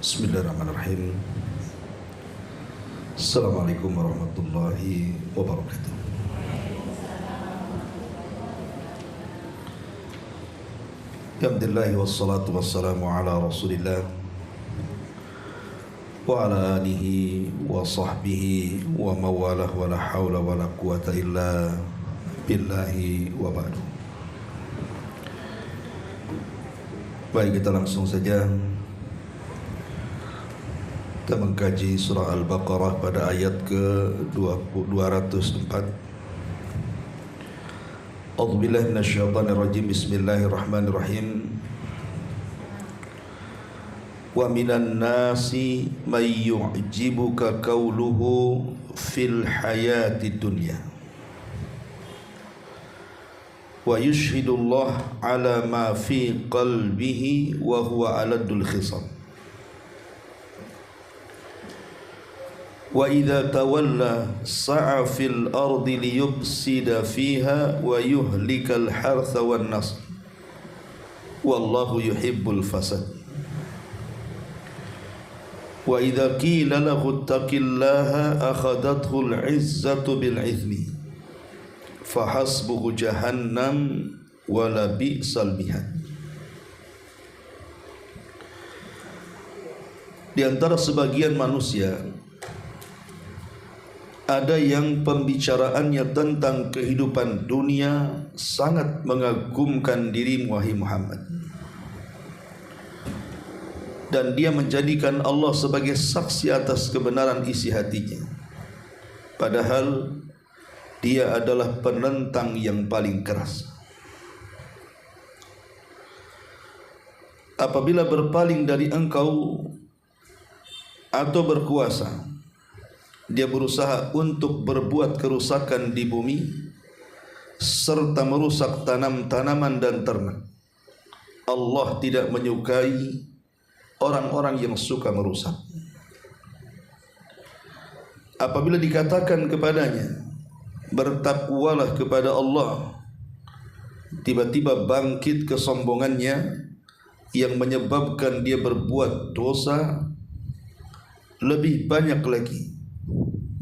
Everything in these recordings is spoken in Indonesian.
Bismillahirrahmanirrahim. Assalamualaikum warahmatullahi wabarakatuh. Alhamdulillah wassalatu wassalamu ala Rasulillah wa ala alihi wa sahbihi wa mawalah wa la hawla wa la quwata illa billahi wa ba'du. Baik, kita langsung saja kita mengkaji surah Al-Baqarah pada ayat ke-204. A'udzubillahi minasyaitonirrajim. Bismillahirrahmanirrahim. Wa minan nasi may yu'jibuka qawluhu fil hayati dunya wa yushhidullah ala ma fi qalbihi wa huwa aladul khisam. Wa idza tawalla sa'a fil ardi liyufsida fiha wa yuhlikal hartha wan nasl wallahu yuhibbul fasad. Wa idza qila lahu ittaqillaha akhadathu al-'izzatu bil 'ithmi fahasbuhu jahannam wa la bi'sal mihad. Di antara sebagian manusia ada yang pembicaraannya tentang kehidupan dunia sangat mengagumkan dirimu wahai Muhammad, dan dia menjadikan Allah sebagai saksi atas kebenaran isi hatinya, padahal dia adalah penentang yang paling keras. Apabila berpaling dari engkau atau berkuasa, dia berusaha untuk berbuat kerusakan di bumi serta merusak tanam-tanaman dan ternak. Allah tidak menyukai orang-orang yang suka merusak. Apabila dikatakan kepadanya, bertakwalah kepada Allah, tiba-tiba bangkit kesombongannya yang menyebabkan dia berbuat dosa lebih banyak lagi.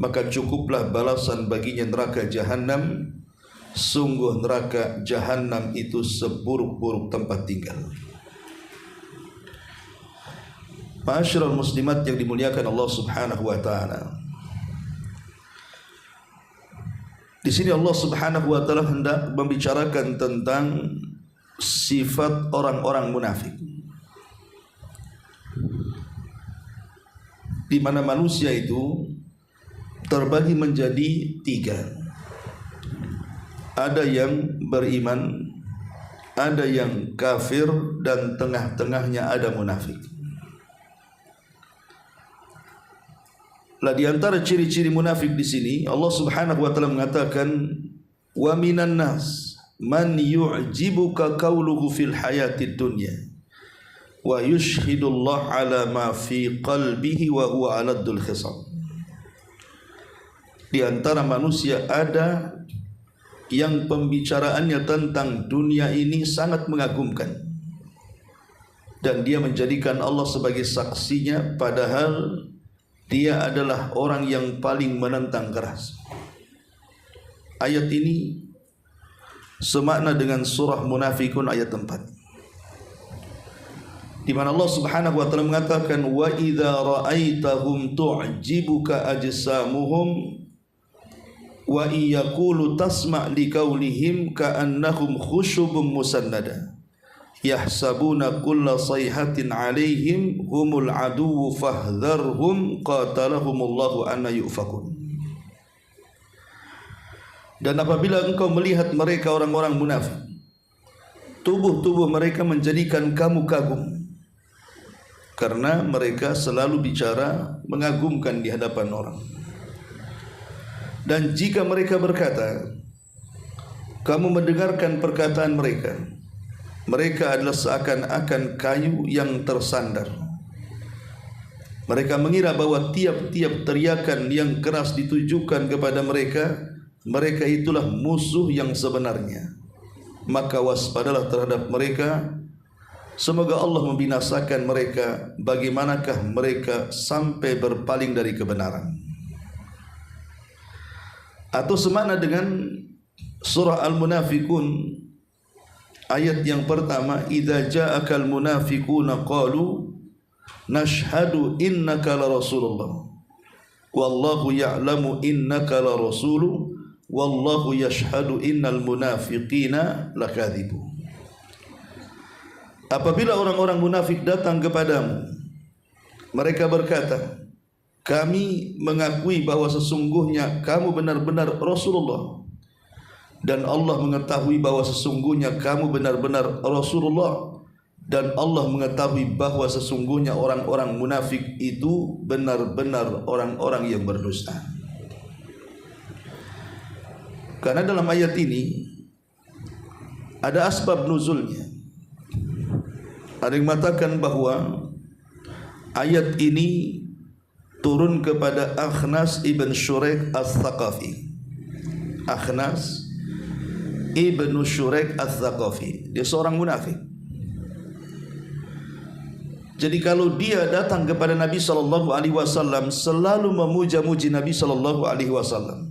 Maka cukuplah balasan baginya neraka jahanam. Sungguh neraka jahanam itu seburuk-buruk tempat tinggal. Ma'asyiral muslimat yang dimuliakan Allah Subhanahu wa taala, di sini Allah Subhanahu wa taala hendak membicarakan tentang sifat orang-orang munafik, di mana manusia itu terbagi menjadi tiga. Ada yang beriman, ada yang kafir, dan tengah-tengahnya ada munafik. Lah di antara ciri-ciri munafik di sini Allah Subhanahu wa taala mengatakan, wa minan nas man yu'jibuka qawluhu fil hayatid dunya wa yushhidullah ala ma fi qalbihi wa huwa aladul khisam. Di antara manusia ada yang pembicaraannya tentang dunia ini sangat mengagumkan, dan dia menjadikan Allah sebagai saksinya, padahal dia adalah orang yang paling menentang keras. Ayat ini semakna dengan surah Munafikun ayat 4, di mana Allah Subhanahu wa taala mengatakan, wa idza ra'aitahum tu'jibuka ajsamuhum wa iyaqulu tasma' liqaulihim ka'annahum khusyubun musannada yahsabuna kulla sayhatin 'alaihim humul aduwwu fahdharhum qatalahumullahu anna yufakun. Dan apabila engkau melihat mereka orang-orang munafik, tubuh-tubuh mereka menjadikan kamu kagum, karena mereka selalu bicara mengagumkan di hadapan orang. Dan jika mereka berkata, kamu mendengarkan perkataan mereka, mereka adalah seakan-akan kayu yang tersandar. Mereka mengira bahwa tiap-tiap teriakan yang keras ditujukan kepada mereka, mereka itulah musuh yang sebenarnya. Maka waspadalah terhadap mereka Semoga Allah membinasakan mereka. Bagaimanakah mereka sampai berpaling dari kebenaran? Atau semakna dengan surah Al-Munafikun ayat yang pertama, idza ja'akal munafiquna qalu nashhadu innaka la rasulullah wallahu ya'lamu innaka la rasulu wallahu yashhadu innal munafiqina lakadzibun. Apabila orang-orang munafik datang kepadamu, mereka berkata, kami mengakui bahwa sesungguhnya kamu benar-benar Rasulullah, dan Allah mengetahui bahwa sesungguhnya kamu benar-benar Rasulullah, dan Allah mengetahui bahwa sesungguhnya orang-orang munafik itu benar-benar orang-orang yang berdusta. Karena dalam ayat ini ada asbab nuzulnya. Ada yang mengatakan bahwa ayat ini turun kepada Akhnas ibn Shuraik al-Thaqafi. Akhnas ibn Shuraik al-Thaqafi, dia seorang munafik. Jadi kalau dia datang kepada Nabi SAW selalu memuja-muji Nabi SAW.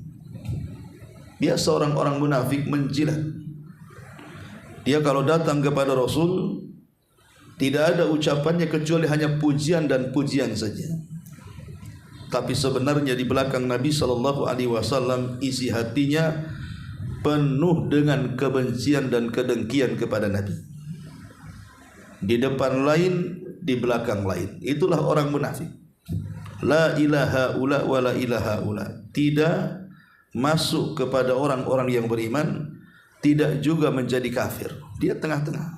Biasa orang-orang munafik menjilat. Dia kalau datang kepada Rasul, tidak ada ucapannya kecuali hanya pujian dan pujian saja. Tapi sebenarnya di belakang Nabi SAW isi hatinya penuh dengan kebencian dan kedengkian kepada Nabi. Di depan lain, di belakang lain. Itulah orang munafik. La ilaha ula wa la ilaha ula. Tidak masuk kepada orang-orang yang beriman, tidak juga menjadi kafir. Dia tengah-tengah.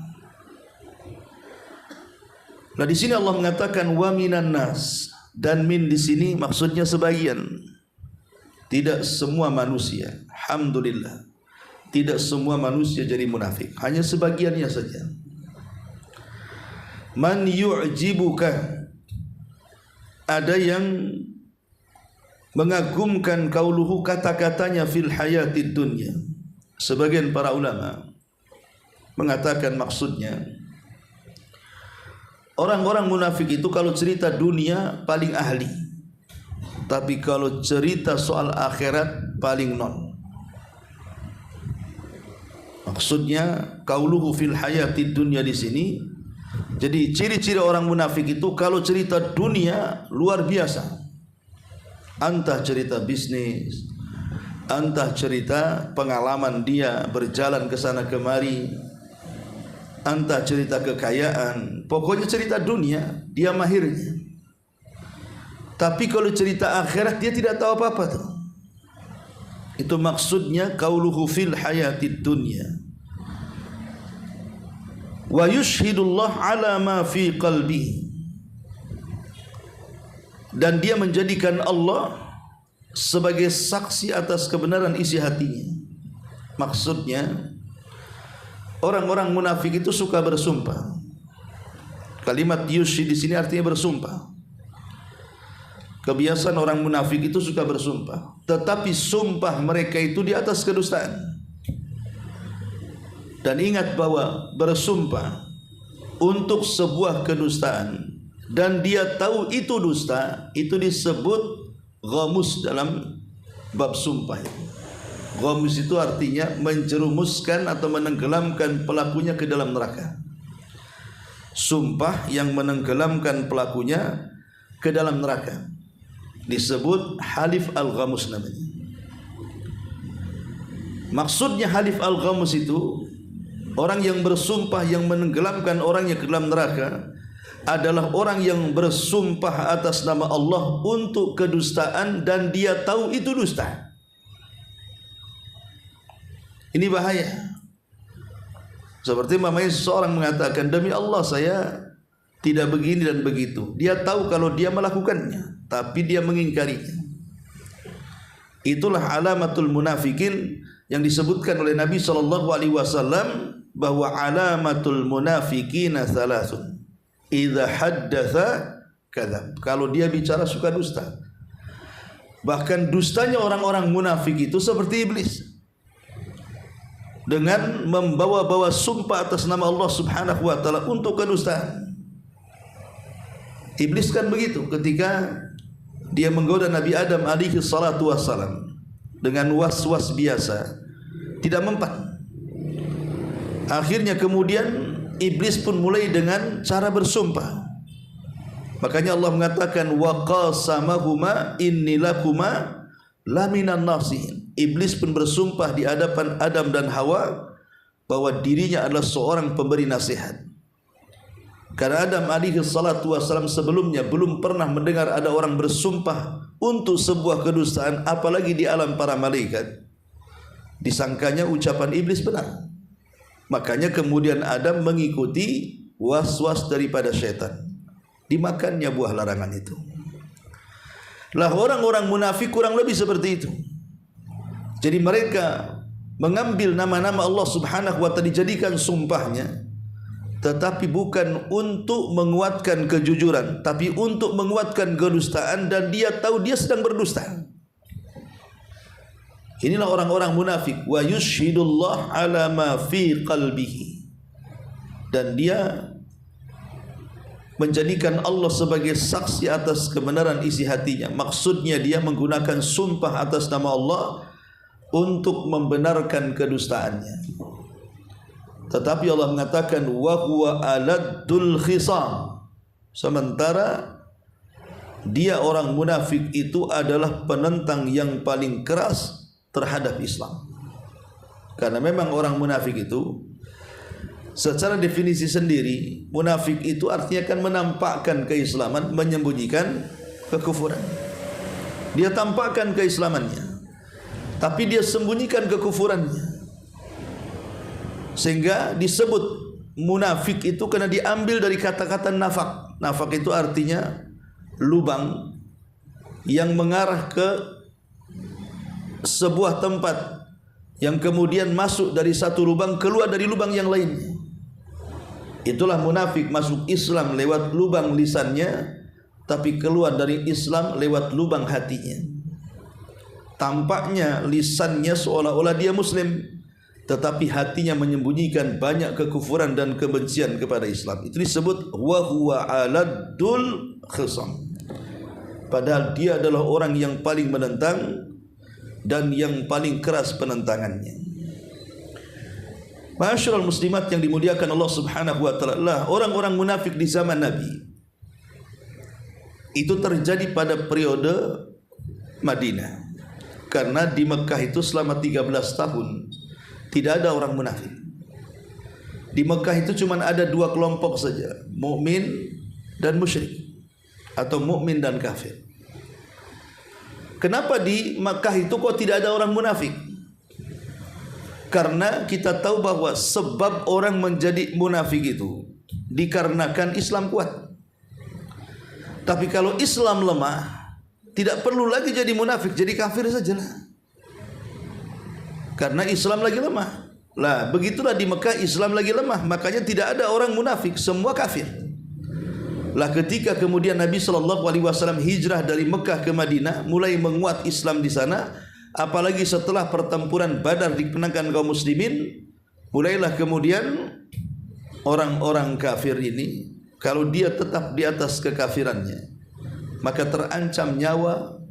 Nah, di sini Allah mengatakan wa minan nas, dan min di sini maksudnya sebagian. Tidak semua manusia. Alhamdulillah. Tidak semua manusia jadi munafik, hanya sebagiannya saja. Man yu'jibuka, ada yang mengagumkan kauluhu, kata-katanya fil hayatid dunya. Sebagian para ulama mengatakan maksudnya orang-orang munafik itu kalau cerita dunia paling ahli, tapi kalau cerita soal akhirat paling non. Maksudnya kauluhu fil hayatid dunya di sini. Jadi ciri-ciri orang munafik itu kalau cerita dunia luar biasa. Entah cerita bisnis, entah cerita pengalaman dia berjalan ke sana kemari, entah cerita kekayaan, pokoknya cerita dunia dia mahirnya. Tapi kalau cerita akhirat dia tidak tahu apa-apa tuh. Itu maksudnya qauluhu fil hayatid dunya. Wa yushhidullah ala ma fi qalbi, dan dia menjadikan Allah sebagai saksi atas kebenaran isi hatinya. Maksudnya orang-orang munafik itu suka bersumpah. Kalimat yushhid di sini artinya bersumpah. Kebiasaan orang munafik itu suka bersumpah, tetapi sumpah mereka itu di atas kedustaan. Dan ingat bahwa bersumpah untuk sebuah kedustaan dan dia tahu itu dusta, itu disebut ghamus dalam bab sumpah. Ghamus itu artinya menjerumuskan atau menenggelamkan pelakunya ke dalam neraka. Sumpah yang menenggelamkan pelakunya ke dalam neraka disebut halif al-ghamus namanya. Maksudnya halif al-ghamus itu orang yang bersumpah yang menenggelamkan orangnya ke dalam neraka adalah orang yang bersumpah atas nama Allah untuk kedustaan dan dia tahu itu dusta. Ini bahaya. Seperti mamanya seseorang mengatakan, demi Allah saya tidak begini dan begitu. Dia tahu kalau dia melakukannya, tapi dia mengingkarinya. Itulah alamatul munafikin yang disebutkan oleh Nabi SAW, bahwa alamatul munafikina thalathun. Idza haddatha kadzab. Kalau dia bicara suka dusta. Bahkan dustanya orang-orang munafik itu seperti iblis. dengan membawa-bawa sumpah atas nama Allah Subhanahu wa taala untuk kedustaan. Iblis kan begitu ketika dia menggoda Nabi Adam alaihi salatu wassalam dengan was-was biasa, tidak mempan. Akhirnya kemudian iblis pun mulai dengan cara bersumpah. Makanya Allah mengatakan wa qasamahuma inni lakuma laminan nasihin. Iblis pun bersumpah di hadapan Adam dan Hawa bahwa dirinya adalah seorang pemberi nasihat. Karena Adam alaihi salatu wassalam sebelumnya belum pernah mendengar ada orang bersumpah untuk sebuah kedustaan, apalagi di alam para malaikat. Disangkanya ucapan iblis benar. Makanya kemudian Adam mengikuti was-was daripada syaitan. Dimakannya buah larangan itu. Lah orang-orang munafik kurang lebih seperti itu. Jadi mereka mengambil nama-nama Allah Subhanahu wa taala dijadikan sumpahnya, tetapi bukan untuk menguatkan kejujuran, tapi untuk menguatkan kedustaan, dan dia tahu dia sedang berdusta. Inilah orang-orang munafik. Wa yushhidullah ala ma fi qalbihi. Dan dia menjadikan Allah sebagai saksi atas kebenaran isi hatinya. Maksudnya dia menggunakan sumpah atas nama Allah untuk membenarkan kedustaannya. Tetapi Allah mengatakan wa huwa aladdul khisam. Sementara dia orang munafik itu adalah penentang yang paling keras terhadap Islam. Karena memang orang munafik itu secara definisi sendiri, munafik itu artinya kan menampakkan keislaman, menyembunyikan kekufuran. Dia tampakkan keislamannya, tapi dia sembunyikan kekufurannya. Sehingga disebut munafik itu karena diambil dari kata-kata nafak. Nafak itu artinya lubang yang mengarah ke sebuah tempat, yang kemudian masuk dari satu lubang, keluar dari lubang yang lainnya. Itulah munafik, masuk Islam lewat lubang lisannya, tapi keluar dari Islam lewat lubang hatinya. Tampaknya lisannya seolah-olah dia muslim, tetapi hatinya menyembunyikan banyak kekufuran dan kebencian kepada Islam. Itu disebut wa huwa aladdul khisam. Padahal dia adalah orang yang paling menentang dan yang paling keras penentangannya. Ma'asyiral muslimat yang dimuliakan Allah Subhanahu wa taala, orang-orang munafik di zaman Nabi itu terjadi pada periode Madinah. Karena di Mekah itu selama 13 tahun tidak ada orang munafik. Di Mekah itu cuma ada dua kelompok saja, mukmin dan musyrik, atau mukmin dan kafir. Kenapa di Makkah itu kok tidak ada orang munafik? Karena kita tahu bahwa sebab orang menjadi munafik itu dikarenakan Islam kuat. Tapi kalau Islam lemah, tidak perlu lagi jadi munafik, jadi kafir sajalah. Karena Islam lagi lemah. Lah, begitulah di Makkah Islam lagi lemah, makanya tidak ada orang munafik, semua kafir. Lah ketika kemudian Nabi SAW hijrah dari Mekah ke Madinah, mulai menguat Islam di sana, apalagi setelah pertempuran Badar dimenangkan kaum muslimin, mulailah kemudian orang-orang kafir ini, kalau dia tetap di atas kekafirannya, maka terancam nyawa,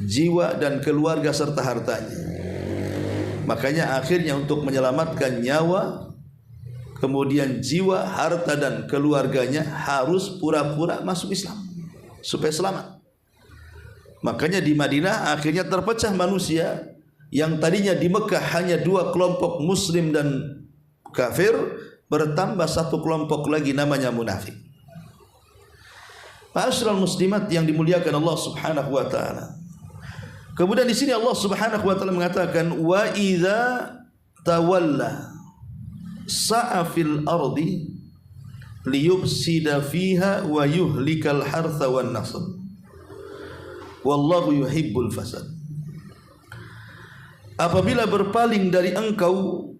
jiwa dan keluarga serta hartanya. Makanya akhirnya untuk menyelamatkan nyawa, kemudian jiwa, harta dan keluarganya harus pura-pura masuk Islam supaya selamat. Makanya di Madinah akhirnya terpecah manusia yang tadinya di Mekah hanya dua kelompok muslim dan kafir, bertambah satu kelompok lagi namanya munafik. Ma'asyiral muslimat yang dimuliakan Allah Subhanahu wa taala. Kemudian di sini Allah Subhanahu wa taala mengatakan wa idza tawalla sa'a fil ardi liyufsida fiha wa yuhlikal hartha wan nasl wallahu yuhibbul fasad. Apabila berpaling dari engkau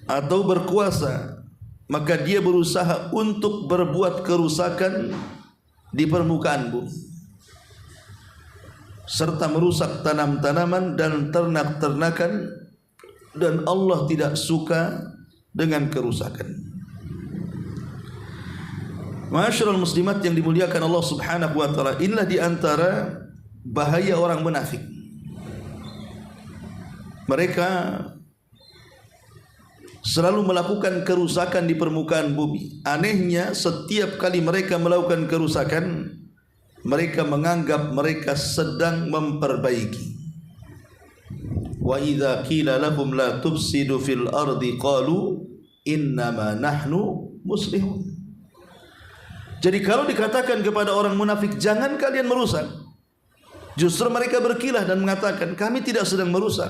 atau berkuasa, maka dia berusaha untuk berbuat kerusakan di permukaan bumi serta merusak tanam-tanaman dan ternak-ternakan dan Allah tidak suka dengan kerusakan. Ma'asyiral muslimat yang dimuliakan Allah Subhanahu wa taala, inilah di antara bahaya orang munafik. Mereka selalu melakukan kerusakan di permukaan bumi. Anehnya, setiap kali mereka melakukan kerusakan, mereka menganggap mereka sedang memperbaiki. Wa idza qila lahum la tufsidu fil ardi qalu innama nahnu muslihun. Jadi kalau dikatakan kepada orang munafik, jangan kalian merusak, justru mereka berkilah dan mengatakan, kami tidak sedang merusak,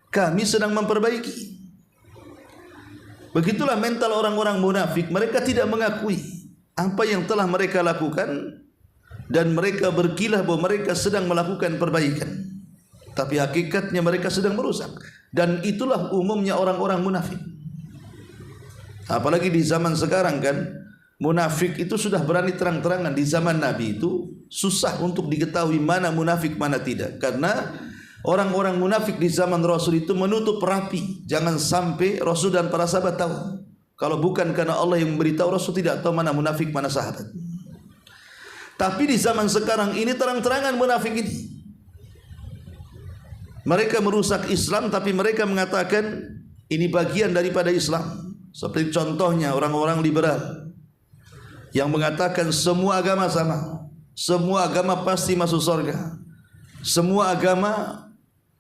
kami sedang memperbaiki. Begitulah mental orang-orang munafik. Mereka tidak mengakui apa yang telah mereka lakukan, dan mereka berkilah bahwa mereka sedang melakukan perbaikan, tapi hakikatnya mereka sedang merusak. Dan itulah umumnya orang-orang munafik. Apalagi di zaman sekarang kan, munafik itu sudah berani terang-terangan. Di zaman Nabi itu susah untuk diketahui mana munafik mana tidak, karena orang-orang munafik di zaman Rasul itu menutup rapi. Jangan sampai Rasul dan para sahabat tahu. Kalau bukan karena Allah yang memberitahu, Rasul tidak tahu mana munafik mana sahabat. Tapi di zaman sekarang ini terang-terangan munafik ini. Mereka merusak Islam, tapi mereka mengatakan ini bagian daripada Islam. Seperti contohnya orang-orang liberal yang mengatakan semua agama sama, semua agama pasti masuk surga, semua agama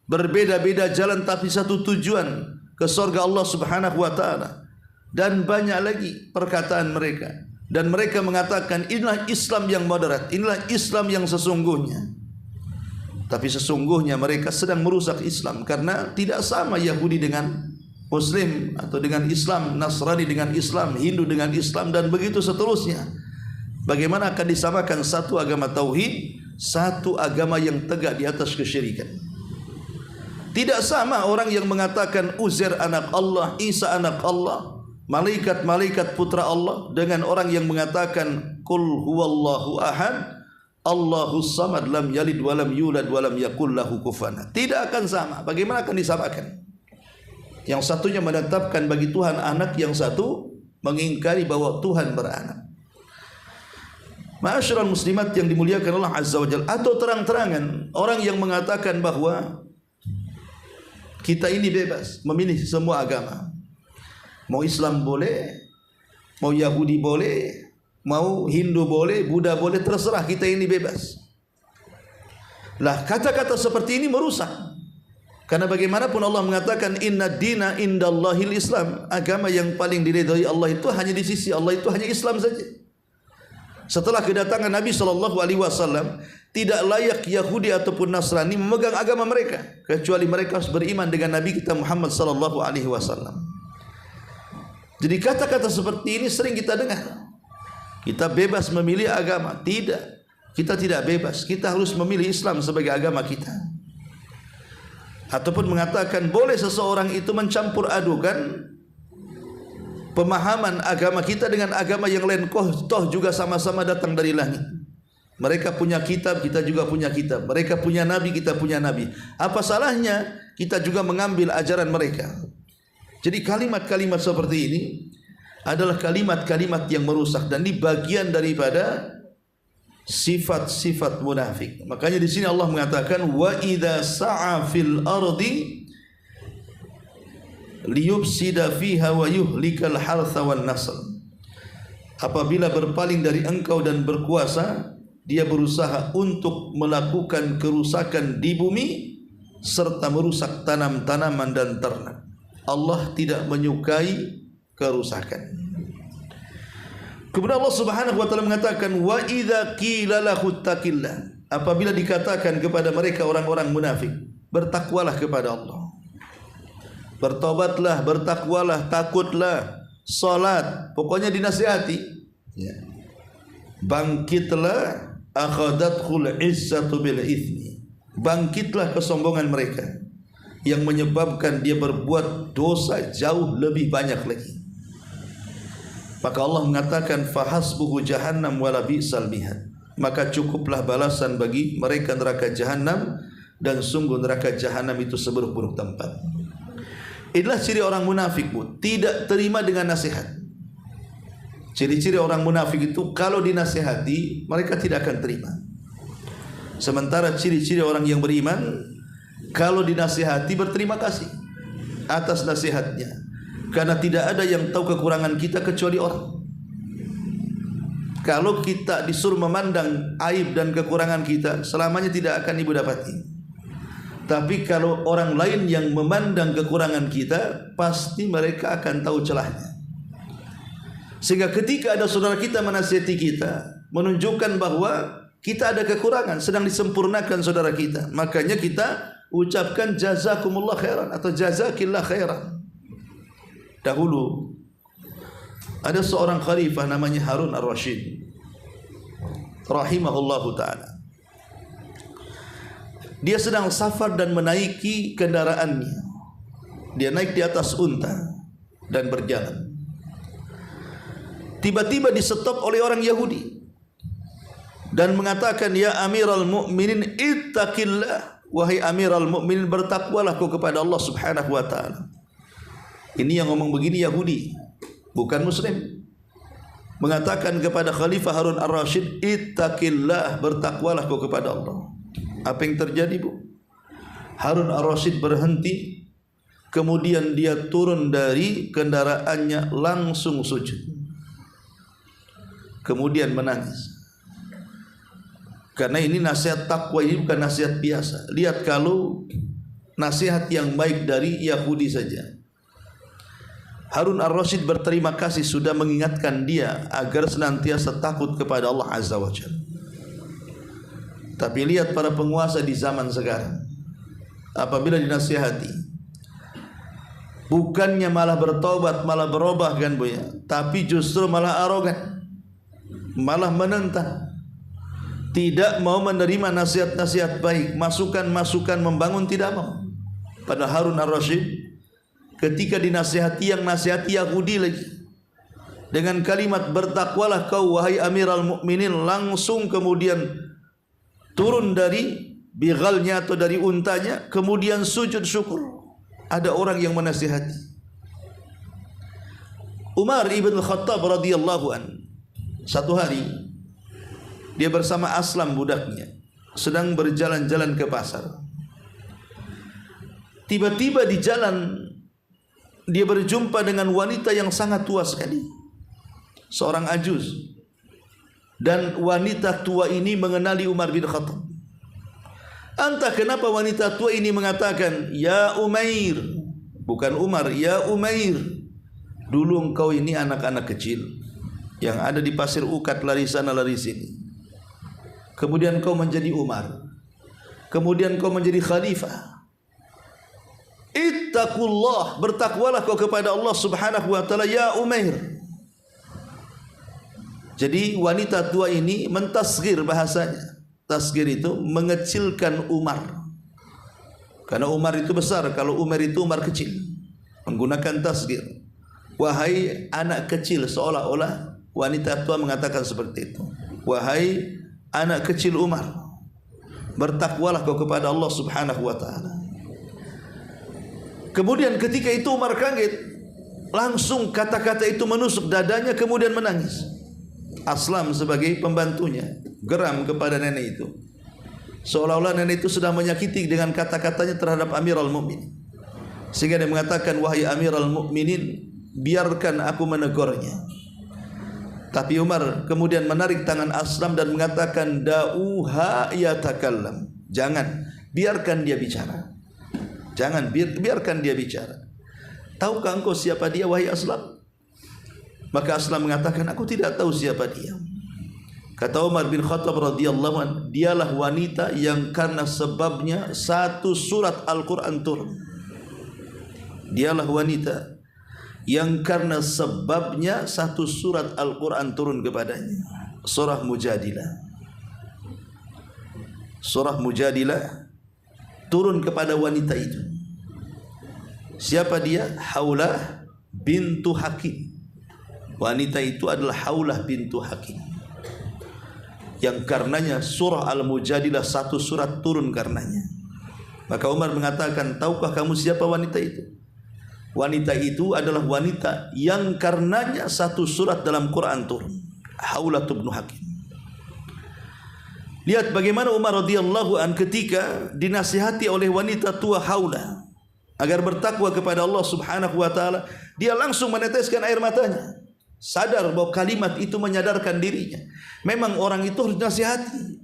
berbeda-beda jalan tapi satu tujuan, ke surga Allah Subhanahu wa taala. Dan banyak lagi perkataan mereka. Dan mereka mengatakan inilah Islam yang moderat, inilah Islam yang sesungguhnya. Tapi sesungguhnya mereka sedang merusak Islam, karena tidak sama Yahudi dengan Muslim, atau dengan Islam, Nasrani dengan Islam, Hindu dengan Islam, dan begitu seterusnya. Bagaimana akan disamakan satu agama tauhid, satu agama yang tegak di atas kesyirikan? Tidak sama orang yang mengatakan Uzair anak Allah, Isa anak Allah, malaikat-malaikat putra Allah, dengan orang yang mengatakan Qul huwallahu ahad, Allahus samad, lam yalid walam yulad walam yakul lahu kufuwan. Tidak akan sama. Bagaimana akan disamakan? Yang satunya menetapkan bagi Tuhan anak, yang satu mengingkari bahwa Tuhan beranak. Ma'asyiral muslimat yang dimuliakan Allah Azza wa Jalla. Atau terang-terangan orang yang mengatakan bahwa kita ini bebas memilih semua agama. Mau Islam boleh, mau Yahudi boleh, mau Hindu boleh, Buddha boleh, terserah, kita ini bebas. Lah, kata-kata seperti ini merusak. Karena bagaimanapun Allah mengatakan inna dina indallahil Islam. Agama yang paling diridhai Allah itu hanya di sisi Allah itu hanya Islam saja. Setelah kedatangan Nabi SAW, tidak layak Yahudi ataupun Nasrani memegang agama mereka, kecuali mereka harus beriman dengan Nabi kita Muhammad SAW. Jadi kata-kata seperti ini sering kita dengar. Kita bebas memilih agama. Tidak, kita tidak bebas. Kita harus memilih Islam sebagai agama kita. Ataupun mengatakan boleh seseorang itu mencampur adukan pemahaman agama kita dengan agama yang lain. Toh juga sama-sama datang dari langit. Mereka punya kitab, kita juga punya kitab. Mereka punya nabi, kita punya nabi. Apa salahnya kita juga mengambil ajaran mereka? Jadi kalimat-kalimat seperti ini adalah kalimat-kalimat yang merusak, dan ini bagian daripada sifat-sifat munafik. Makanya di sini Allah mengatakan wa idza sa'a fil ardi liyufsida fiha wa yuhlikal hartha wan nasl. Apabila berpaling dari engkau dan berkuasa, dia berusaha untuk melakukan kerusakan di bumi serta merusak tanam-tanaman dan ternak. Allah tidak menyukai kerusakan. Kemudian Allah Subhanahu wa taala mengatakan wa idza qila lahu taqillah. Apabila dikatakan kepada mereka orang-orang munafik, bertakwalah kepada Allah, bertobatlah, bertakwalah, takutlah, salat, pokoknya dinasihati, ya. Bangkitlah, akhadathul izzatu bil itsmi. Bangkitlah kesombongan mereka yang menyebabkan dia berbuat dosa jauh lebih banyak lagi. Maka Allah mengatakan fahasbuhu jahannam wala bi'sal mihad. Maka cukuplah balasan bagi mereka neraka jahanam, dan sungguh neraka jahanam itu seburuk-buruk tempat. Inilah ciri orang munafik, Bu. Tidak terima dengan nasihat. Ciri-ciri orang munafik itu kalau dinasihati mereka tidak akan terima. Sementara ciri-ciri orang yang beriman kalau dinasihati berterima kasih atas nasihatnya. Karena tidak ada yang tahu kekurangan kita kecuali orang. Kalau kita disuruh memandang aib dan kekurangan kita, selamanya tidak akan ibu dapati. Tapi kalau orang lain yang memandang kekurangan kita, pasti mereka akan tahu celahnya. Sehingga ketika ada saudara kita menasihati kita, menunjukkan bahwa kita ada kekurangan, sedang disempurnakan saudara kita, makanya kita ucapkan jazakumullah khairan atau jazakillah khairan. Dahulu ada seorang khalifah namanya Harun Ar-Rasyid rahimahullahu ta'ala. Dia sedang safar dan menaiki kendaraannya. Dia naik di atas unta dan berjalan. Tiba-tiba disetop oleh orang Yahudi dan mengatakan, ya Amiral Mu'minin ittaqillah, wahai Amiral Mu'minin bertakwalah kau kepada Allah Subhanahu wa ta'ala. Ini yang ngomong begini Yahudi, bukan Muslim. Mengatakan kepada Khalifah Harun Ar-Rasyid, ittaqillah, bertakwalah kau kepada Allah. Apa yang terjadi, Bu? Harun Ar-Rasyid berhenti, kemudian dia turun dari kendaraannya langsung sujud. Kemudian menangis. Karena ini nasihat takwa, ini bukan nasihat biasa. Lihat kalau nasihat yang baik dari Yahudi saja. Harun Ar-Rasyid berterima kasih sudah mengingatkan dia agar senantiasa takut kepada Allah Azza wa Jalla. Tapi lihat para penguasa di zaman sekarang, apabila dinasihati, bukannya malah bertobat, malah berubah kan Bu ya, tapi justru malah arogan, malah menentang, tidak mau menerima nasihat-nasihat baik, masukan-masukan membangun tidak mau. Pada Harun Ar-Rasyid ketika dinasihati yang nasihati Yahudi lagi dengan kalimat bertakwalah kau wahai Amiral Mukminin, langsung kemudian turun dari bighalnya atau dari untanya, kemudian sujud syukur. Ada orang yang menasihati. Umar ibn Khattab radhiyallahu an, satu hari dia bersama Aslam budaknya sedang berjalan-jalan ke pasar. Tiba-tiba di jalan dia berjumpa dengan wanita yang sangat tua sekali, seorang ajuz. Dan wanita tua ini mengenali Umar bin Khattab. Entah kenapa wanita tua ini mengatakan, ya Umair, bukan Umar, ya Umair, dulu engkau ini anak-anak kecil yang ada di pasir ukat, lari sana lari sini. Kemudian kau menjadi Umar, kemudian kau menjadi khalifah. Ittaqullah, bertakwalah kau kepada Allah Subhanahu wa ta'ala, ya Umair. Jadi wanita tua ini mentasghir bahasanya. Tasghir itu mengecilkan Umar. Karena Umar itu besar, kalau Umar itu Umar kecil. Menggunakan tasghir. Wahai anak kecil, seolah-olah wanita tua mengatakan seperti itu. Wahai anak kecil Umar, bertakwalah kau kepada Allah Subhanahu wa ta'ala. Kemudian ketika itu Umar kaget, langsung kata-kata itu menusuk dadanya, kemudian menangis. Aslam sebagai pembantunya geram kepada nenek itu, seolah-olah nenek itu sudah menyakiti dengan kata-katanya terhadap Amirul Mukminin, sehingga dia mengatakan, wahai Amirul Mukminin, biarkan aku menegurnya. Tapi Umar kemudian menarik tangan Aslam dan mengatakan, da'uha yatakallam, jangan, biarkan dia bicara, jangan, biarkan dia bicara. Tahukah engkau siapa dia wahai Aslam? Maka Aslam mengatakan, aku tidak tahu siapa dia. Kata Umar bin Khattab radhiyallahu anhu, dialah wanita yang karena sebabnya satu surat Al-Quran turun. Dialah wanita yang karena sebabnya satu surat Al-Quran turun kepadanya. Surah Mujadilah. Surah Mujadilah turun kepada wanita itu. Siapa dia? Haulah bintu Hakim. Wanita itu adalah Haulah bintu Hakim, yang karenanya surah Al-Mujadilah satu surat turun karenanya. Maka Umar mengatakan, tahukah kamu siapa wanita itu? Wanita itu adalah wanita yang karenanya satu surat dalam Quran turun, Haulah bin Hakim. Lihat bagaimana Umar radhiyallahu an ketika dinasihati oleh wanita tua Haulah agar bertakwa kepada Allah Subhanahu wa taala, dia langsung meneteskan air matanya. Sadar bahwa kalimat itu menyadarkan dirinya. Memang orang itu harus dinasihati.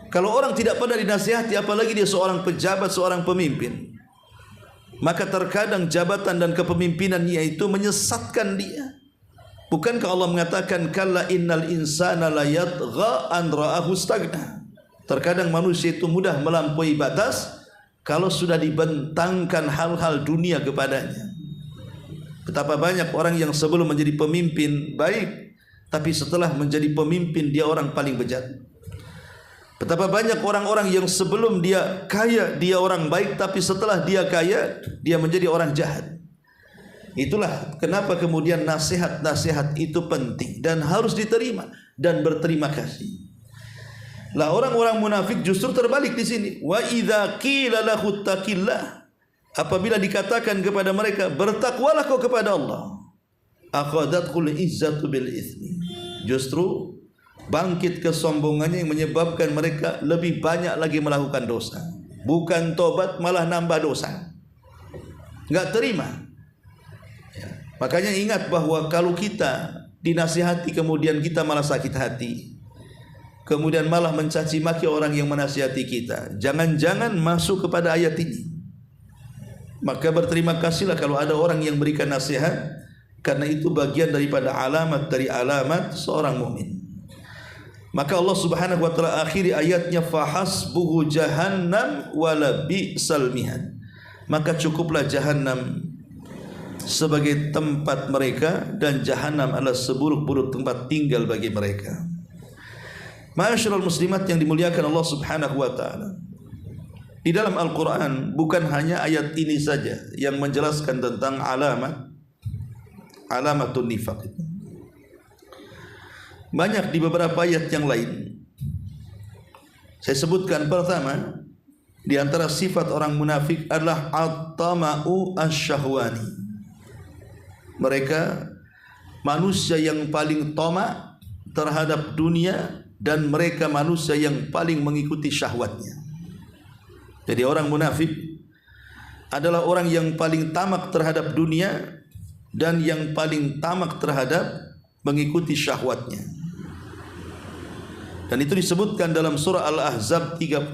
Kalau orang tidak pernah dinasihati, apalagi dia seorang pejabat, seorang pemimpin, maka terkadang jabatan dan kepemimpinannya itu menyesatkan dia. Bukankah Allah mengatakan kalla innal insana la yatgha an ra'ahu istaghna. Terkadang manusia itu mudah melampaui batas kalau sudah dibentangkan hal-hal dunia kepadanya. Betapa banyak orang yang sebelum menjadi pemimpin baik, tapi setelah menjadi pemimpin dia orang paling bejat. Betapa banyak orang-orang yang sebelum dia kaya dia orang baik, tapi setelah dia kaya dia menjadi orang jahat. Itulah kenapa kemudian nasihat-nasihat itu penting dan harus diterima dan berterima kasih. Lah orang-orang munafik justru terbalik di sini. Wa idza qila lahu taqillah, apabila dikatakan kepada mereka bertakwalah kau kepada Allah, akhadatul izzatu bil itsmi, justru bangkit kesombongannya yang menyebabkan mereka lebih banyak lagi melakukan dosa. Bukan tobat, malah nambah dosa. Enggak terima. Ya. Makanya ingat bahwa kalau kita dinasihati kemudian kita malah sakit hati, kemudian malah mencaci maki orang yang menasihati kita, jangan-jangan masuk kepada ayat ini. Maka berterima kasihlah kalau ada orang yang berikan nasihat, karena itu bagian daripada alamat dari alamat seorang mukmin. Maka Allah Subhanahu wa taala akhiri ayatnya fahasbuhu jahannam wala bi'sal mihad. Maka cukuplah jahannam sebagai tempat mereka dan jahannam adalah seburuk-buruk tempat tinggal bagi mereka. Ma'asyiral muslimat yang dimuliakan Allah Subhanahu wa taala. Di dalam Al-Qur'an bukan hanya ayat ini saja yang menjelaskan tentang alamatun nifaq itu. Banyak di beberapa ayat yang lain. Saya sebutkan pertama, di antara sifat orang munafik adalah at-tama'u asy-syahwani. Mereka manusia yang paling tamak terhadap dunia dan mereka manusia yang paling mengikuti syahwatnya. Jadi orang munafik adalah orang yang paling tamak terhadap dunia dan yang paling tamak terhadap mengikuti syahwatnya. Dan itu disebutkan dalam surah Al-Ahzab 32.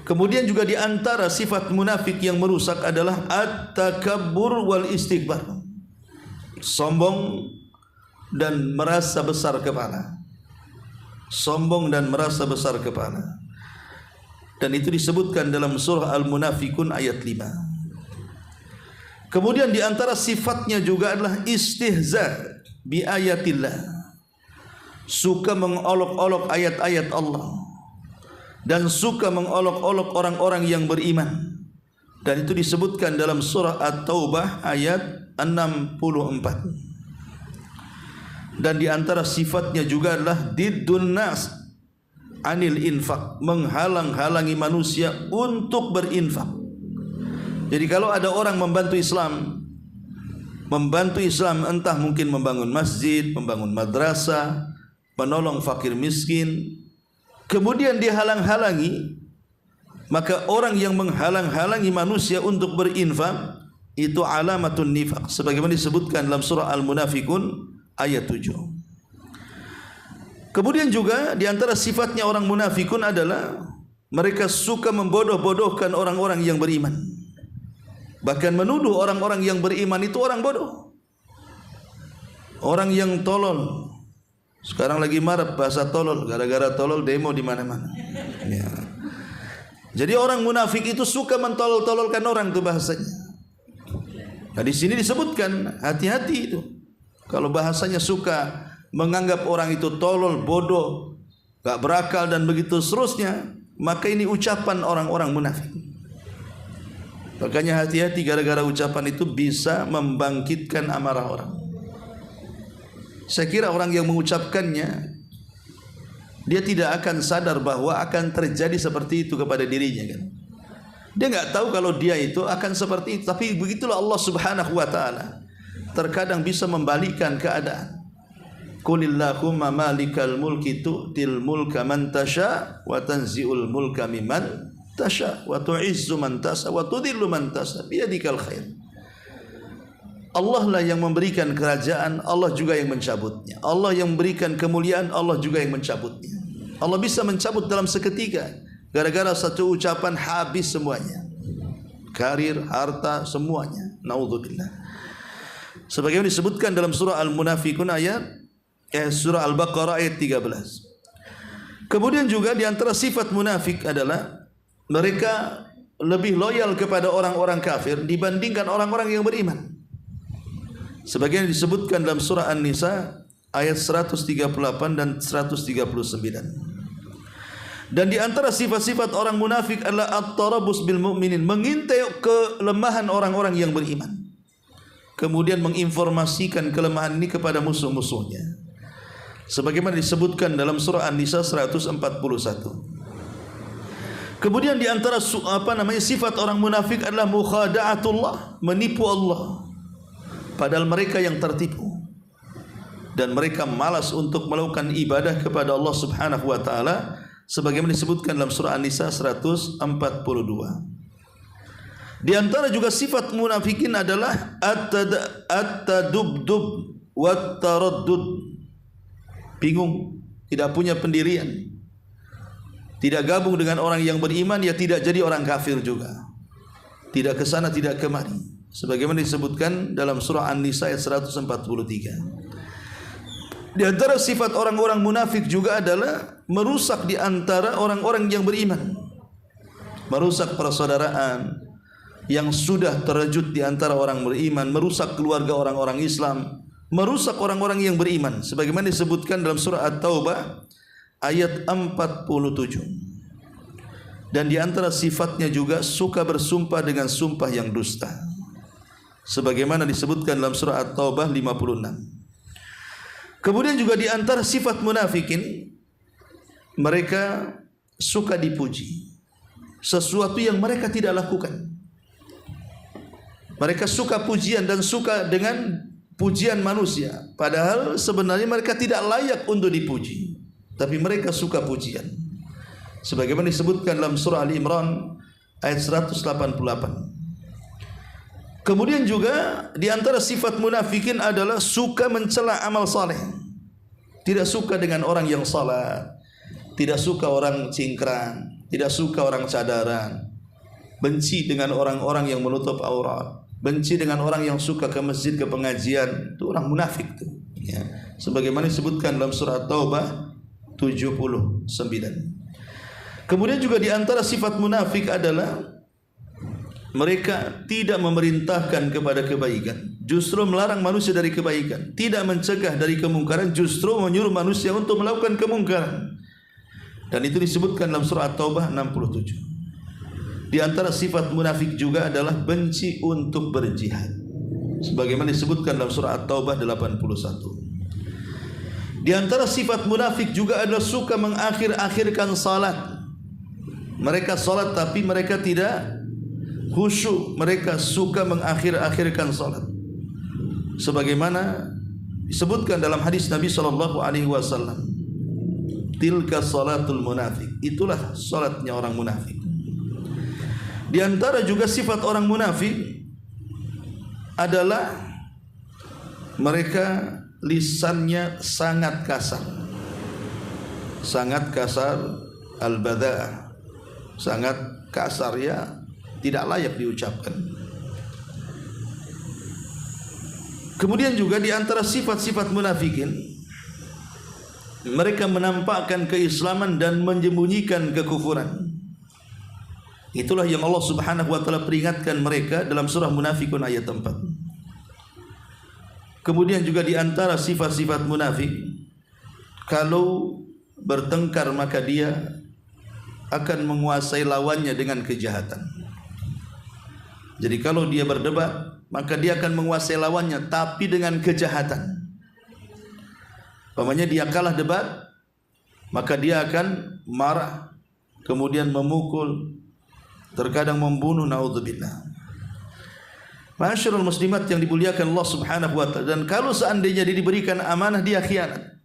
Kemudian juga di antara sifat munafik yang merusak adalah at-takabbur wal istikbar. Sombong dan merasa besar kepala. Sombong dan merasa besar kepala. Dan itu disebutkan dalam surah Al-Munafikun ayat 5. Kemudian di antara sifatnya juga adalah istihza bi ayatillah. Suka mengolok-olok ayat-ayat Allah dan suka mengolok-olok orang-orang yang beriman. Dan itu disebutkan dalam surah At-Taubah ayat 64. Dan di antara sifatnya juga adalah diddun nas anil infak, menghalang-halangi manusia untuk berinfak. Jadi kalau ada orang membantu Islam entah mungkin membangun masjid, membangun madrasah, menolong fakir miskin, kemudian dihalang-halangi, maka orang yang menghalang-halangi manusia untuk berinfak itu alamatun nifaq, sebagaimana disebutkan dalam surah Al-Munafikun ayat 7. Kemudian juga di antara sifatnya orang munafikun adalah mereka suka membodoh-bodohkan orang-orang yang beriman. Bahkan menuduh orang-orang yang beriman itu orang bodoh, orang yang tolol. Sekarang lagi marak bahasa tolol, gara-gara tolol demo di mana-mana. Ya. Jadi orang munafik itu suka mentolol-tololkan orang, itu bahasanya. Nah di sini disebutkan hati-hati itu. Kalau bahasanya suka menganggap orang itu tolol, bodoh, gak berakal dan begitu seterusnya, maka ini ucapan orang-orang munafik. Makanya hati-hati, gara-gara ucapan itu bisa membangkitkan amarah orang. Saya kira orang yang mengucapkannya, dia tidak akan sadar bahwa akan terjadi seperti itu kepada dirinya kan. Dia nggak tahu kalau dia itu akan seperti itu. Tapi begitulah Allah Subhanahu wa taala. Terkadang bisa membalikkan keadaan. Qulillahumma malikal mulki tu'til mulka man tasha wa tanzi'ul mulka mimman tasha wa tu'izzu man tasha wa tudhillu man tasha biyadikal khair. Allah lah yang memberikan kerajaan, Allah juga yang mencabutnya. Allah yang memberikan kemuliaan, Allah juga yang mencabutnya. Allah bisa mencabut dalam seketika. Gara-gara satu ucapan habis semuanya. Karir, harta, semuanya. Naudzubillah. Sebagaimana disebutkan dalam surah Al-Munafiqun surah Al-Baqarah ayat 13. Kemudian juga di antara sifat munafik adalah mereka lebih loyal kepada orang-orang kafir dibandingkan orang-orang yang beriman. Sebagaimana disebutkan dalam surah An-Nisa ayat 138 dan 139. Dan di antara sifat-sifat orang munafik adalah at-tarabus bil mu'minin, mengintai kelemahan orang-orang yang beriman. Kemudian menginformasikan kelemahan ini kepada musuh-musuhnya. Sebagaimana disebutkan dalam surah An-Nisa 141. Kemudian di antara sifat orang munafik adalah mukhada'atullah, menipu Allah. Padahal mereka yang tertipu dan mereka malas untuk melakukan ibadah kepada Allah Subhanahu wa taala sebagaimana disebutkan dalam surah An-Nisa 142. Di antara juga sifat munafikin adalah at-tadubdub wat-taraddud. Bingung, tidak punya pendirian. Tidak gabung dengan orang yang beriman, ya tidak jadi orang kafir juga. Tidak ke sana, tidak kemari. Sebagaimana disebutkan dalam surah An-Nisa ayat 143. Di antara sifat orang-orang munafik juga adalah merusak di antara orang-orang yang beriman. Merusak persaudaraan yang sudah terwujud di antara orang beriman, merusak keluarga orang-orang Islam, merusak orang-orang yang beriman. Sebagaimana disebutkan dalam surah At-Taubah ayat 47. Dan di antara sifatnya juga suka bersumpah dengan sumpah yang dusta. Sebagaimana disebutkan dalam surah At-Taubah 56. Kemudian juga di antara sifat munafikin, mereka suka dipuji. Sesuatu yang mereka tidak lakukan. Mereka suka pujian dan suka dengan pujian manusia. Padahal sebenarnya mereka tidak layak untuk dipuji. Tapi mereka suka pujian. Sebagaimana disebutkan dalam surah Al-Imran ayat 188. Kemudian juga di antara sifat munafikin adalah suka mencela amal saleh. Tidak suka dengan orang yang salat, tidak suka orang cingkrang, tidak suka orang cadaran. Benci dengan orang-orang yang menutup aurat, benci dengan orang yang suka ke masjid, ke pengajian. Itu orang munafik tuh. Ya. Sebagaimana disebutkan dalam surah Taubah 79. Kemudian juga di antara sifat munafik adalah mereka tidak memerintahkan kepada kebaikan, justru melarang manusia dari kebaikan. Tidak mencegah dari kemungkaran, justru menyuruh manusia untuk melakukan kemungkaran. Dan itu disebutkan dalam surah At-Taubah 67. Di antara sifat munafik juga adalah benci untuk berjihad. Sebagaimana disebutkan dalam surah At-Taubah 81. Di antara sifat munafik juga adalah suka mengakhir-akhirkan salat. Mereka salat tapi mereka tidak khusyuk, mereka suka mengakhir-akhirkan salat. Sebagaimana disebutkan dalam hadis Nabi sallallahu alaihi wasallam, tilka salatul munafik. Itulah salatnya orang munafik. Di antara juga sifat orang munafik adalah mereka lisannya sangat kasar. Sangat kasar, al-bada'ah. Sangat kasar, ya, tidak layak diucapkan. Kemudian juga di antara sifat-sifat munafikin, mereka menampakkan keislaman dan menyembunyikan kekufuran. Itulah yang Allah Subhanahu wa taala peringatkan mereka dalam surah Munafikun ayat 4. Kemudian juga di antara sifat-sifat munafik, kalau bertengkar maka dia akan menguasai lawannya dengan kejahatan. Jadi kalau dia berdebat, maka dia akan menguasai lawannya tapi dengan kejahatan. Umpamanya dia kalah debat, maka dia akan marah, kemudian memukul, terkadang membunuh, naudzubillah. Masyarul muslimat yang dimuliakan Allah Subhanahu wa taala, dan kalau seandainya dia diberikan amanah, dia khianat.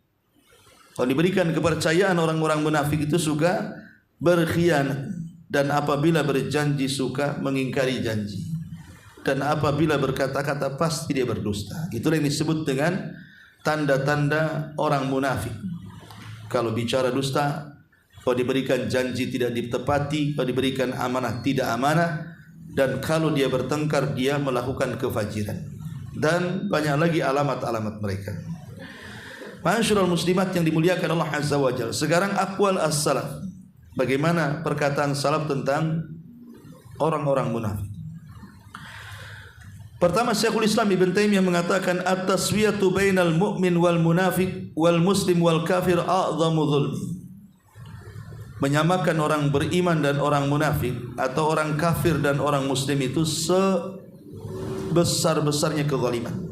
Kalau diberikan kepercayaan, orang-orang munafik itu suka berkhianat, dan apabila berjanji suka mengingkari janji, dan apabila berkata-kata pasti dia berdusta. Itulah yang disebut dengan tanda-tanda orang munafik. Kalau bicara dusta, kalau diberikan janji tidak ditepati, kalau diberikan amanah tidak amanah, dan kalau dia bertengkar dia melakukan kefajiran, dan banyak lagi alamat-alamat mereka. Masyarul muslimat yang dimuliakan Allah Azza wa Jalla. Sekarang aqwal as-salaf, bagaimana perkataan salaf tentang orang-orang munafik. Pertama, Syekhul Islam Ibn Taimiyah mengatakan at-taswiyatu bainal mu'min wal munafiq wal muslim wal kafir a'zamu dzulmi. Menyamakan orang beriman dan orang munafik, atau orang kafir dan orang muslim, itu sebesar-besarnya kezaliman.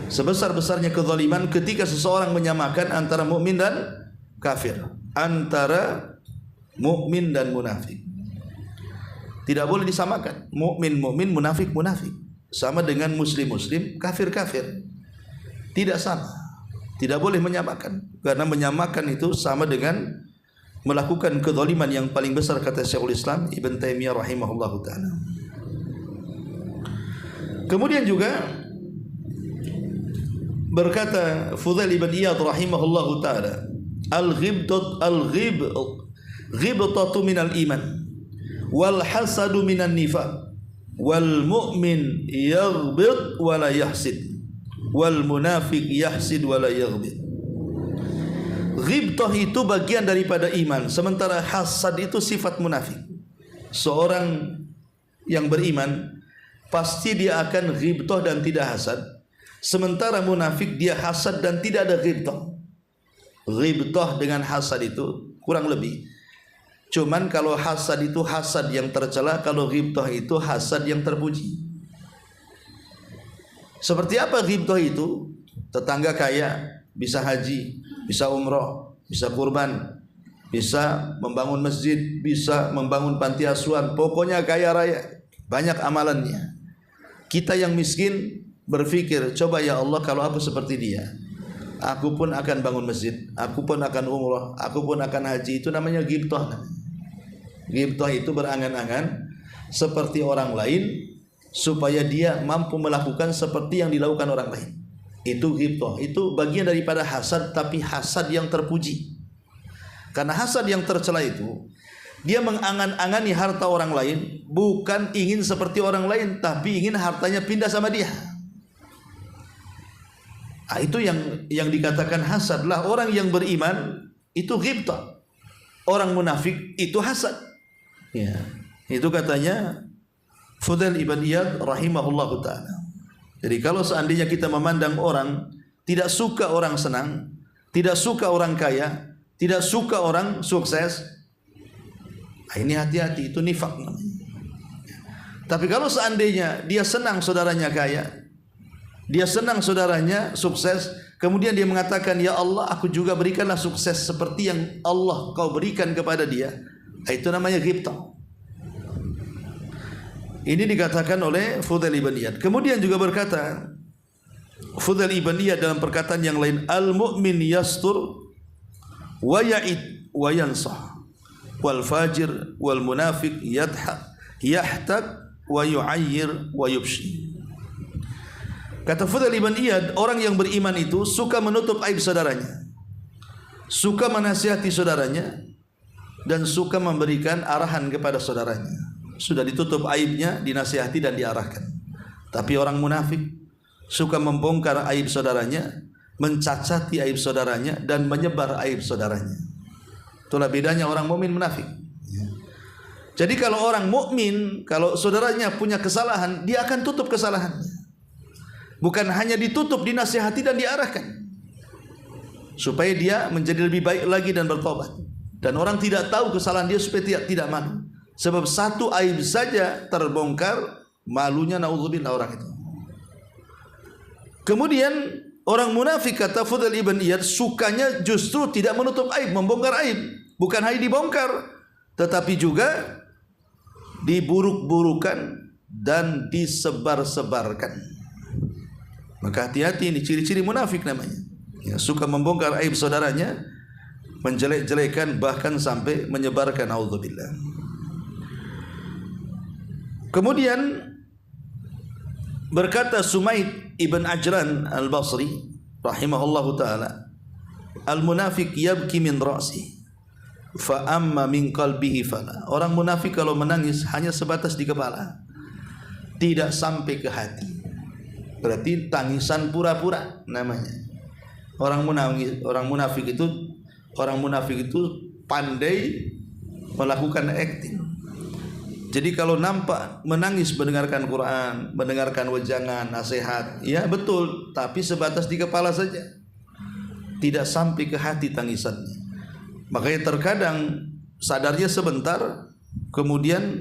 Sebesar-besarnya kezaliman ketika seseorang menyamakan antara mukmin dan kafir, antara mukmin dan munafik. Tidak boleh disamakan. Mukmin mukmin, munafik munafik. Sama dengan muslim muslim, kafir kafir. Tidak sama. Tidak boleh menyamakan, karena menyamakan itu sama dengan melakukan kezaliman yang paling besar, kata Syekhul Islam Ibn Taimiyah rahimahullahu taala. Kemudian juga berkata Fudail ibn Iyad rahimahullahu taala, al-ghibtatu minal iman wal hasadu minan nifaq wal mu'min yaghbit wa la yahsid wal munafiq yahsid wa la yaghbit. Ghibtah itu bagian daripada iman, sementara hasad itu sifat munafik. Seorang yang beriman pasti dia akan ghibtah dan tidak hasad, sementara munafik dia hasad dan tidak ada ghibtah. Ghibtah dengan hasad itu kurang lebih. Cuman kalau hasad itu hasad yang tercela, kalau ghibtah itu hasad yang terpuji. Seperti apa ghibtah itu? Tetangga kaya, bisa haji, bisa umroh, bisa kurban, bisa membangun masjid, bisa membangun panti asuhan, pokoknya kaya raya, banyak amalannya. Kita yang miskin berpikir, coba ya Allah kalau aku seperti dia, aku pun akan bangun masjid, aku pun akan umroh, aku pun akan haji. Itu namanya ghibtah. Ghibtah itu berangan-angan seperti orang lain, supaya dia mampu melakukan seperti yang dilakukan orang lain. Itu ghibtah. Itu bagian daripada hasad, tapi hasad yang terpuji. Karena hasad yang tercela itu, dia mengangan-angani harta orang lain, bukan ingin seperti orang lain, tapi ingin hartanya pindah sama dia. Nah, itu yang dikatakan hasad. Lah orang yang beriman itu ghibtah, orang munafik itu hasad. Ya, itu katanya Fudail ibn Iyad rahimahullahu taala. Jadi kalau seandainya kita memandang orang, tidak suka orang senang, tidak suka orang kaya, tidak suka orang sukses, ini hati-hati, itu nifak namanya. Tapi kalau seandainya dia senang saudaranya kaya, dia senang saudaranya sukses, kemudian dia mengatakan, ya Allah, aku juga berikanlah sukses seperti yang Allah kau berikan kepada dia, itu namanya ghibtah. Ini dikatakan oleh Fudail ibn Iyad. Kemudian juga berkata Fudail ibn Iyad dalam perkataan yang lain, al-mu'min yastur wa ya'id wa yansah wal fajir wal munafiq yahtak wa yu'ayyir wa yubshi. Kata Fudail ibn Iyad, orang yang beriman itu suka menutup aib saudaranya, suka menasihati saudaranya, dan suka memberikan arahan kepada saudaranya. Sudah ditutup aibnya, dinasihati dan diarahkan. Tapi orang munafik suka membongkar aib saudaranya, mencacati aib saudaranya, dan menyebar aib saudaranya. Itulah bedanya orang mukmin munafik. Jadi kalau orang mukmin, kalau saudaranya punya kesalahan, dia akan tutup kesalahannya. Bukan hanya ditutup, dinasihati dan diarahkan, supaya dia menjadi lebih baik lagi dan bertobat. Dan orang tidak tahu kesalahan dia supaya tidak malu. Sebab satu aib saja terbongkar, malunya naudzubillah orang itu. Kemudian orang munafik, kata Fudail ibn Iyad, sukanya justru tidak menutup aib, membongkar aib. Bukan hanya dibongkar, tetapi juga diburuk-burukan dan disebar-sebarkan. Maka hati-hati, ini ciri-ciri munafik namanya. Ya, suka membongkar aib saudaranya, menjelek-jelekan, bahkan sampai menyebarkan, auzubillah. Kemudian berkata Sumaid ibn Ajlan al-Basri rahimahullahu ta'ala, al-munafiq yabki min ra'si fa amma min qalbihi fala. Orang munafik kalau menangis hanya sebatas di kepala, tidak sampai ke hati. Berarti tangisan pura-pura namanya. Orang munafik itu pandai melakukan acting. Jadi kalau nampak menangis mendengarkan Quran, mendengarkan wejangan, nasihat, ya betul, tapi sebatas di kepala saja, tidak sampai ke hati tangisannya. Makanya terkadang sadarnya sebentar, kemudian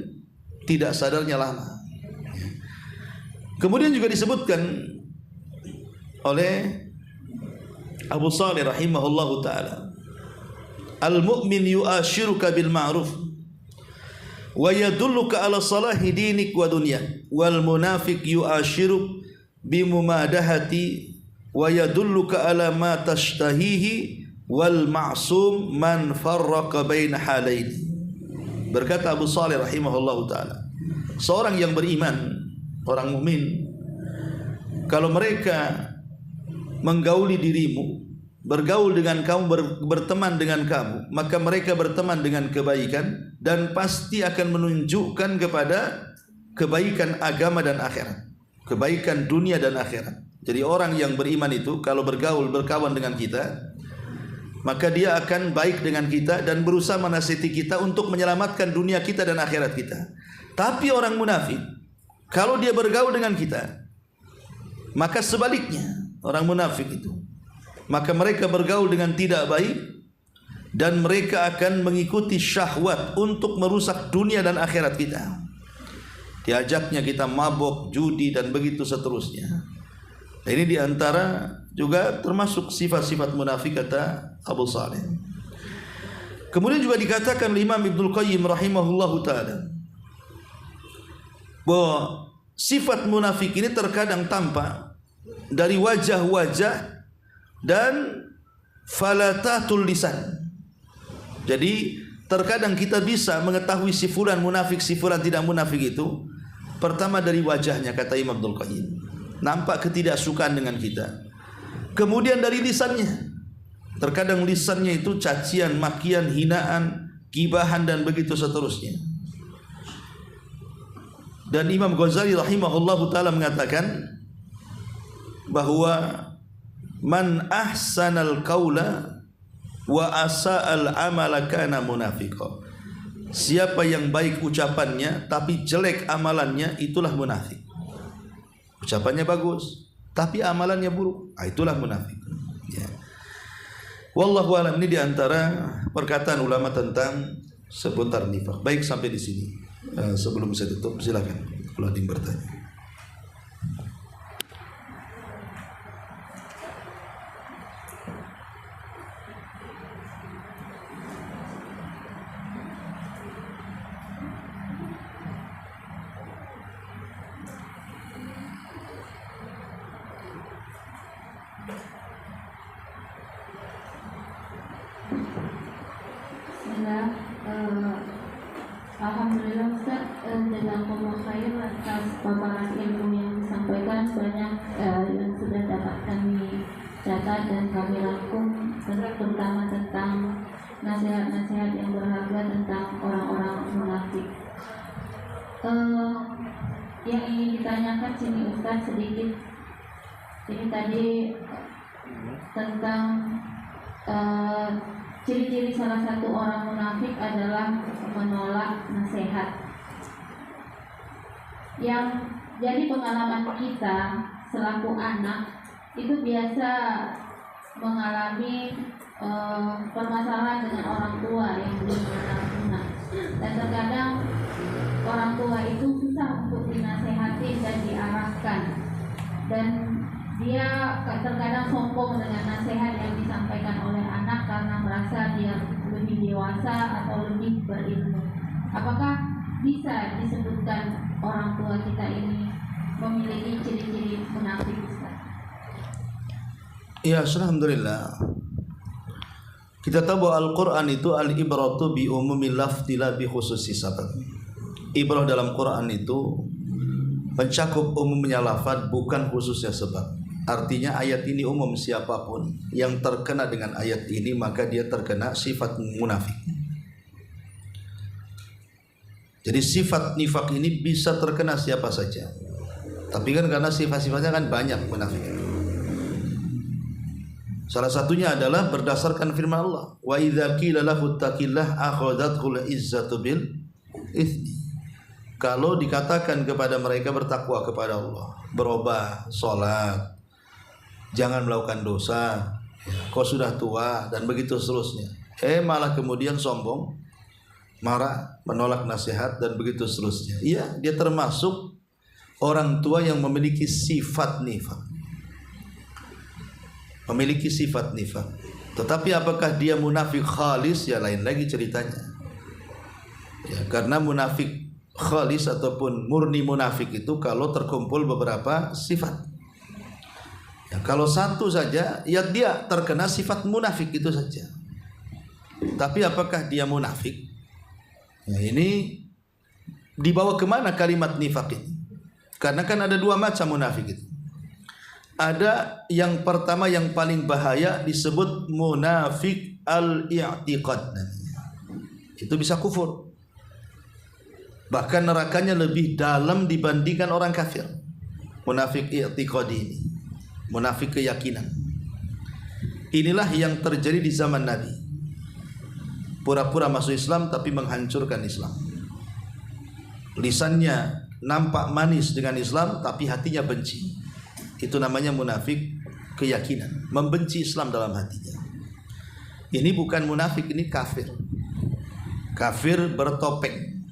tidak sadarnya lama. Kemudian juga disebutkan oleh Abu Salih rahimahullahu ta'ala, al-mu'min yu'ashiruka bil ma'ruf wa yadulluka ala salahi dinik wa dunyak, wal munafiq yu'ashiruk bimumadahati wa yadulluka ala ma tashtahihi wal ma'sum man farraqa baina halaini. Berkata Abu Salih rahimahullahu ta'ala, seorang yang beriman, orang mukmin, kalau mereka menggauli dirimu, bergaul dengan kamu, berteman dengan kamu, maka mereka berteman dengan kebaikan dan pasti akan menunjukkan kepada kebaikan agama dan akhirat, kebaikan dunia dan akhirat. Jadi orang yang beriman itu kalau bergaul, berkawan dengan kita, maka dia akan baik dengan kita dan berusaha menasihati kita untuk menyelamatkan dunia kita dan akhirat kita. Tapi orang munafik, kalau dia bergaul dengan kita, maka sebaliknya, orang munafik itu, maka mereka bergaul dengan tidak baik dan mereka akan mengikuti syahwat untuk merusak dunia dan akhirat kita. Diajaknya kita mabok, judi dan begitu seterusnya. Nah, ini diantara juga termasuk sifat-sifat munafik, kata Abu Salih. Kemudian juga dikatakan oleh Imam Ibnul Qayyim rahimahullahu ta'ala bahwa sifat munafik ini terkadang tampak dari wajah-wajah dan falatatul lisan. Jadi terkadang kita bisa mengetahui si fulan munafik, si fulan tidak munafik itu pertama dari wajahnya, kata Imam Abdul Qayyim. Nampak ketidaksukaan dengan kita. Kemudian dari lisannya. Terkadang lisannya itu cacian, makian, hinaan, gibahan dan begitu seterusnya. Dan Imam Ghazali rahimahullahu ta'ala mengatakan bahwa man ahsanal qawla wa asa'al amala kana munafiqah. Siapa yang baik ucapannya tapi jelek amalannya, itulah munafik. Ucapannya bagus tapi amalannya buruk, itulah munafik. Ya. Wallahu a'lam. Ini diantara perkataan ulama tentang seputar nifaq. Baik, sampai di sini. Sebelum saya tutup, silakan kalau ada yang bertanya. Alhamdulillah Ustaz, jazakallahu khair atas paparan ilmu yang disampaikan. Banyak yang sudah dapat kami catat dan kami rangkum, terutama tentang nasihat-nasihat yang berharga tentang orang-orang munafik. Yang ingin ditanyakan sini Ustaz sedikit. Ini tadi tentang ciri-ciri salah satu orang munafik adalah menolak nasihat. Yang jadi pengalaman kita selaku anak itu biasa mengalami permasalahan dengan orang tua yang belum guna. Dan terkadang orang tua itu susah untuk dinasehati dan diarahkan. Dan dia terkadang sombong dengan nasihat yang disampaikan oleh anak karena merasa dia lebih dewasa atau lebih berilmu. Apakah bisa disebutkan orang tua kita ini memiliki ciri-ciri munafik, Ustaz? Ya, alhamdulillah. Kita tahu bahwa Al-Quran itu al-ibratu bi umumil lafzi la bi khususi sabab. Ibrah dalam Quran itu mencakup umumnya lafaz, bukan khususnya sebab. Artinya ayat ini umum, siapapun yang terkena dengan ayat ini maka dia terkena sifat munafik. Jadi sifat nifak ini bisa terkena siapa saja. Tapi kan karena sifat-sifatnya kan banyak munafik. Salah satunya adalah berdasarkan firman Allah, wa idza qila lahu taqillah akhadathul izzatu bil itsmi. Kalau dikatakan kepada mereka bertakwa kepada Allah, berubah, salat, jangan melakukan dosa, kau sudah tua, dan begitu seterusnya. Malah kemudian sombong, marah, menolak nasihat, dan begitu seterusnya. Iya, dia termasuk orang tua yang memiliki sifat nifak. Memiliki sifat nifak. Tetapi apakah dia munafik khalis? Ya lain lagi ceritanya. Ya, karena munafik khalis ataupun murni munafik itu kalau terkumpul beberapa sifat. Ya, kalau satu saja, ya dia terkena sifat munafik itu saja. Tapi apakah dia munafik? Ya, ini dibawa kemana kalimat nifak ini? Karena kan ada dua macam munafik itu. Ada yang pertama yang paling bahaya disebut munafik al-i'tiqad. Itu bisa kufur. Bahkan nerakanya lebih dalam dibandingkan orang kafir. Munafik i'tiqad ini, munafik keyakinan. Inilah yang terjadi di zaman Nabi. Pura-pura masuk Islam tapi menghancurkan Islam. Lisannya nampak manis dengan Islam tapi hatinya benci. Itu namanya munafik keyakinan, membenci Islam dalam hatinya. Ini bukan munafik, ini kafir. Kafir bertopeng,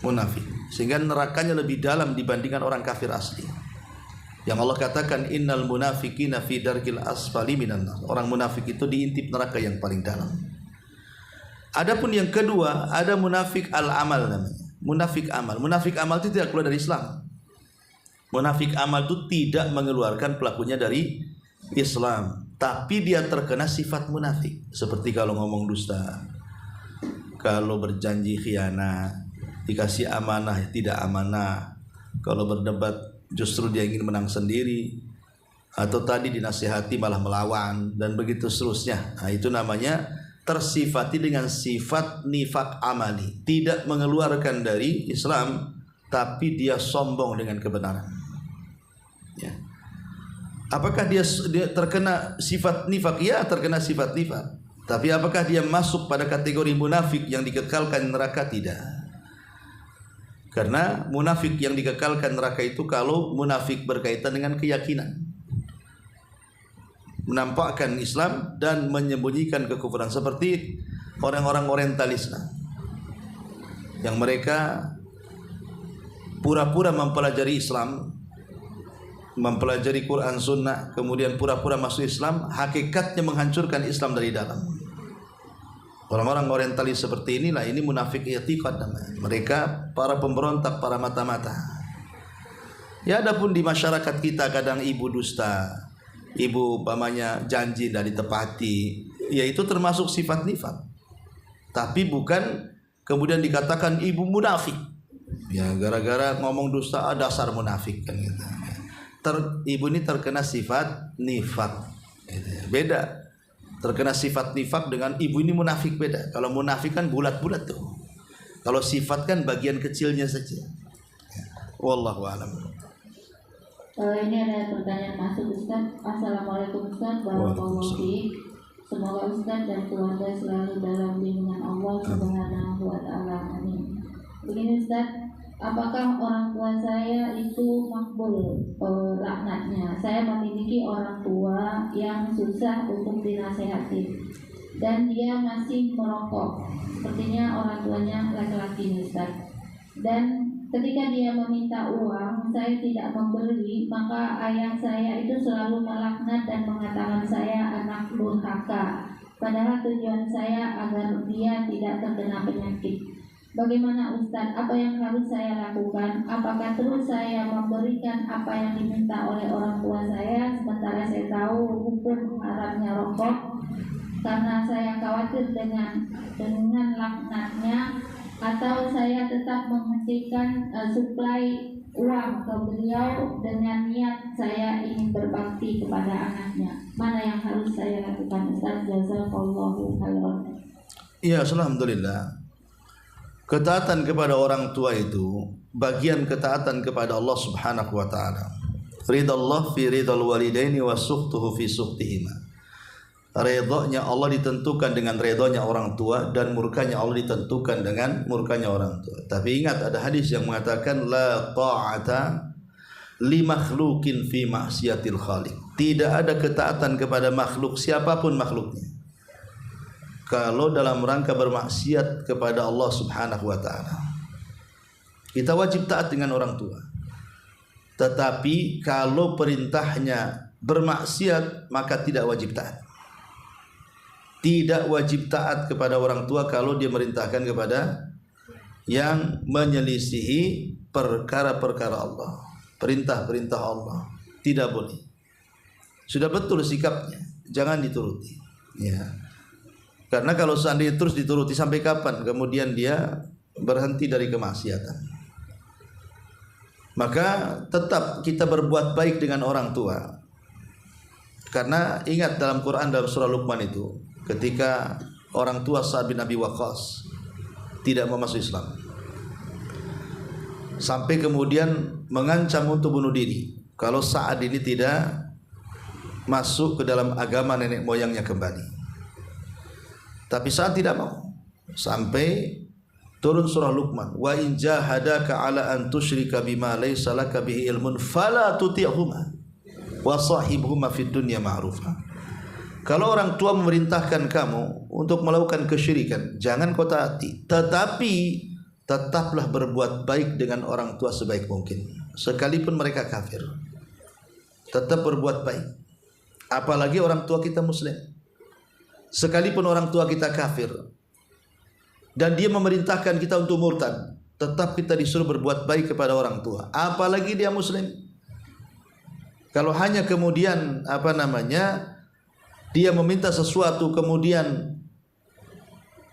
munafik. Sehingga nerakanya lebih dalam dibandingkan orang kafir asli. Yang Allah katakan innal munafiqina fi darkil asfali minan nar. Orang munafik itu diintip neraka yang paling dalam. Adapun yang kedua, ada munafik al-amal namanya. Munafik amal. Munafik amal itu tidak keluar dari Islam. Munafik amal itu tidak mengeluarkan pelakunya dari Islam, tapi dia terkena sifat munafik. Seperti kalau ngomong dusta, kalau berjanji khianat, dikasih amanah tidak amanah, kalau berdebat justru dia ingin menang sendiri, atau tadi dinasihati malah melawan, dan begitu seterusnya. Nah, itu namanya tersifati dengan sifat nifak amali, tidak mengeluarkan dari Islam, tapi dia sombong dengan kebenaran. Ya. Apakah dia terkena sifat nifak? Ya, terkena sifat nifak. Tapi apakah dia masuk pada kategori munafik yang dikekalkan neraka? Tidak. Karena munafik yang dikekalkan neraka itu kalau munafik berkaitan dengan keyakinan, menampakkan Islam dan menyembunyikan kekufuran, seperti orang-orang orientalis yang mereka pura-pura mempelajari Islam, mempelajari Quran Sunnah, kemudian pura-pura masuk Islam, hakikatnya menghancurkan Islam dari dalam. Orang-orang orientalis seperti inilah, ini munafik i'tiqad namanya. Mereka para pemberontak, para mata-mata. Ya, adapun di masyarakat kita kadang ibu dusta, ibu umpamanya janji dari ditepati, ya itu termasuk sifat nifak. Tapi bukan kemudian dikatakan ibu munafik. Ya, gara-gara ngomong dusta, dasar munafik kan gitu. Ibu ini terkena sifat nifak. Beda. Terkena sifat nifak dengan ibu ini munafik, beda. Kalau munafik kan bulat-bulat tuh. Kalau sifat kan bagian kecilnya saja. Wallahu a'lam. Ini ada pertanyaan masuk, Ustaz. Assalamualaikum Ustaz, barakallahu fiik. Semoga Ustaz dan keluarga selalu dalam lindungan Allah Subhanahu wa taala. Amin. Begini Ustaz, apakah orang tua saya itu makbul laknatnya? Saya memiliki orang tua yang susah untuk dinasehati dan dia masih merokok. Sepertinya orang tuanya laki-laki, Ustaz. Dan ketika dia meminta uang, saya tidak memberi, maka ayah saya itu selalu melaknat dan mengatakan saya anak durhaka. Padahal tujuan saya agar dia tidak terkena penyakit. Bagaimana Ustadz, apa yang harus saya lakukan? Apakah terus saya memberikan apa yang diminta oleh orang tua saya, sementara saya tahu hukum haramnya rokok, karena saya khawatir dengan laknatnya, atau saya tetap menghentikan suplai uang ke beliau dengan niat saya ingin berbakti kepada anaknya? Mana yang harus saya lakukan Ustaz? Jazakallahu khairan. Iya, alhamdulillah. Ketaatan kepada orang tua itu bagian ketaatan kepada Allah Subhanahu wa taala. Ridallah fi ridal walidaini wa sukhtuhu fi sukhtihima. Ridhonya Allah ditentukan dengan ridhonya orang tua, dan murkanya Allah ditentukan dengan murkanya orang tua. Tapi ingat, ada hadis yang mengatakan la ta'ata li makhluqin fi ma'siyatil khaliq. Tidak ada ketaatan kepada makhluk, siapapun makhluknya, kalau dalam rangka bermaksiat kepada Allah Subhanahu wa taala. Kita wajib taat dengan orang tua. Tetapi kalau perintahnya bermaksiat, maka tidak wajib taat. Tidak wajib taat kepada orang tua kalau dia merintahkan kepada yang menyelisihi perkara-perkara Allah, perintah-perintah Allah. Tidak boleh. Sudah betul sikapnya, jangan dituruti. Ya. Karena kalau seandainya terus dituruti, sampai kapan kemudian dia berhenti dari kemaksiatan? Maka tetap kita berbuat baik dengan orang tua. Karena ingat dalam Quran, dalam surah Luqman itu, ketika orang tua Sa'ad bin Abi Waqqas tidak mau masuk Islam, sampai kemudian mengancam untuk bunuh diri kalau Sa'ad ini tidak masuk ke dalam agama nenek moyangnya kembali. Tapi Sa'ad tidak mau, sampai turun surah Luqman, wa in jahadaka ala an tusyrika bima laysa laka bihi ilmun fala tuti'huma wa sahibhuma fid dunya ma'rufa. Kalau orang tua memerintahkan kamu untuk melakukan kesyirikan, jangan kau taati, tetapi tetaplah berbuat baik dengan orang tua sebaik mungkin, sekalipun mereka kafir. Tetap berbuat baik, apalagi orang tua kita muslim. Sekalipun orang tua kita kafir dan dia memerintahkan kita untuk murtad, tetap kita disuruh berbuat baik kepada orang tua, apalagi dia muslim. Kalau hanya kemudian dia meminta sesuatu kemudian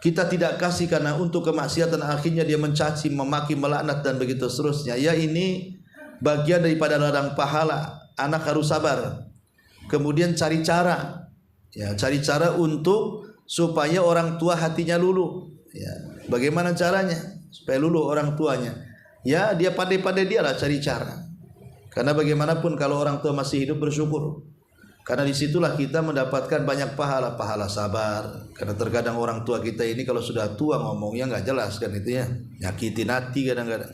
kita tidak kasih karena untuk kemaksiatan, akhirnya dia mencaci, memaki, melaknat dan begitu seterusnya, ya ini bagian daripada ladang pahala. Anak harus sabar, kemudian cari cara. Ya, cari cara untuk supaya orang tua hatinya luluh. Ya, bagaimana caranya supaya luluh orang tuanya? Ya, dia pandai-pandai dialah cari cara. Karena bagaimanapun kalau orang tua masih hidup, bersyukur. Karena disitulah kita mendapatkan banyak pahala, pahala sabar. Karena terkadang orang tua kita ini kalau sudah tua ngomongnya nggak jelas kan, itu ya, nyakitin hati kadang-kadang.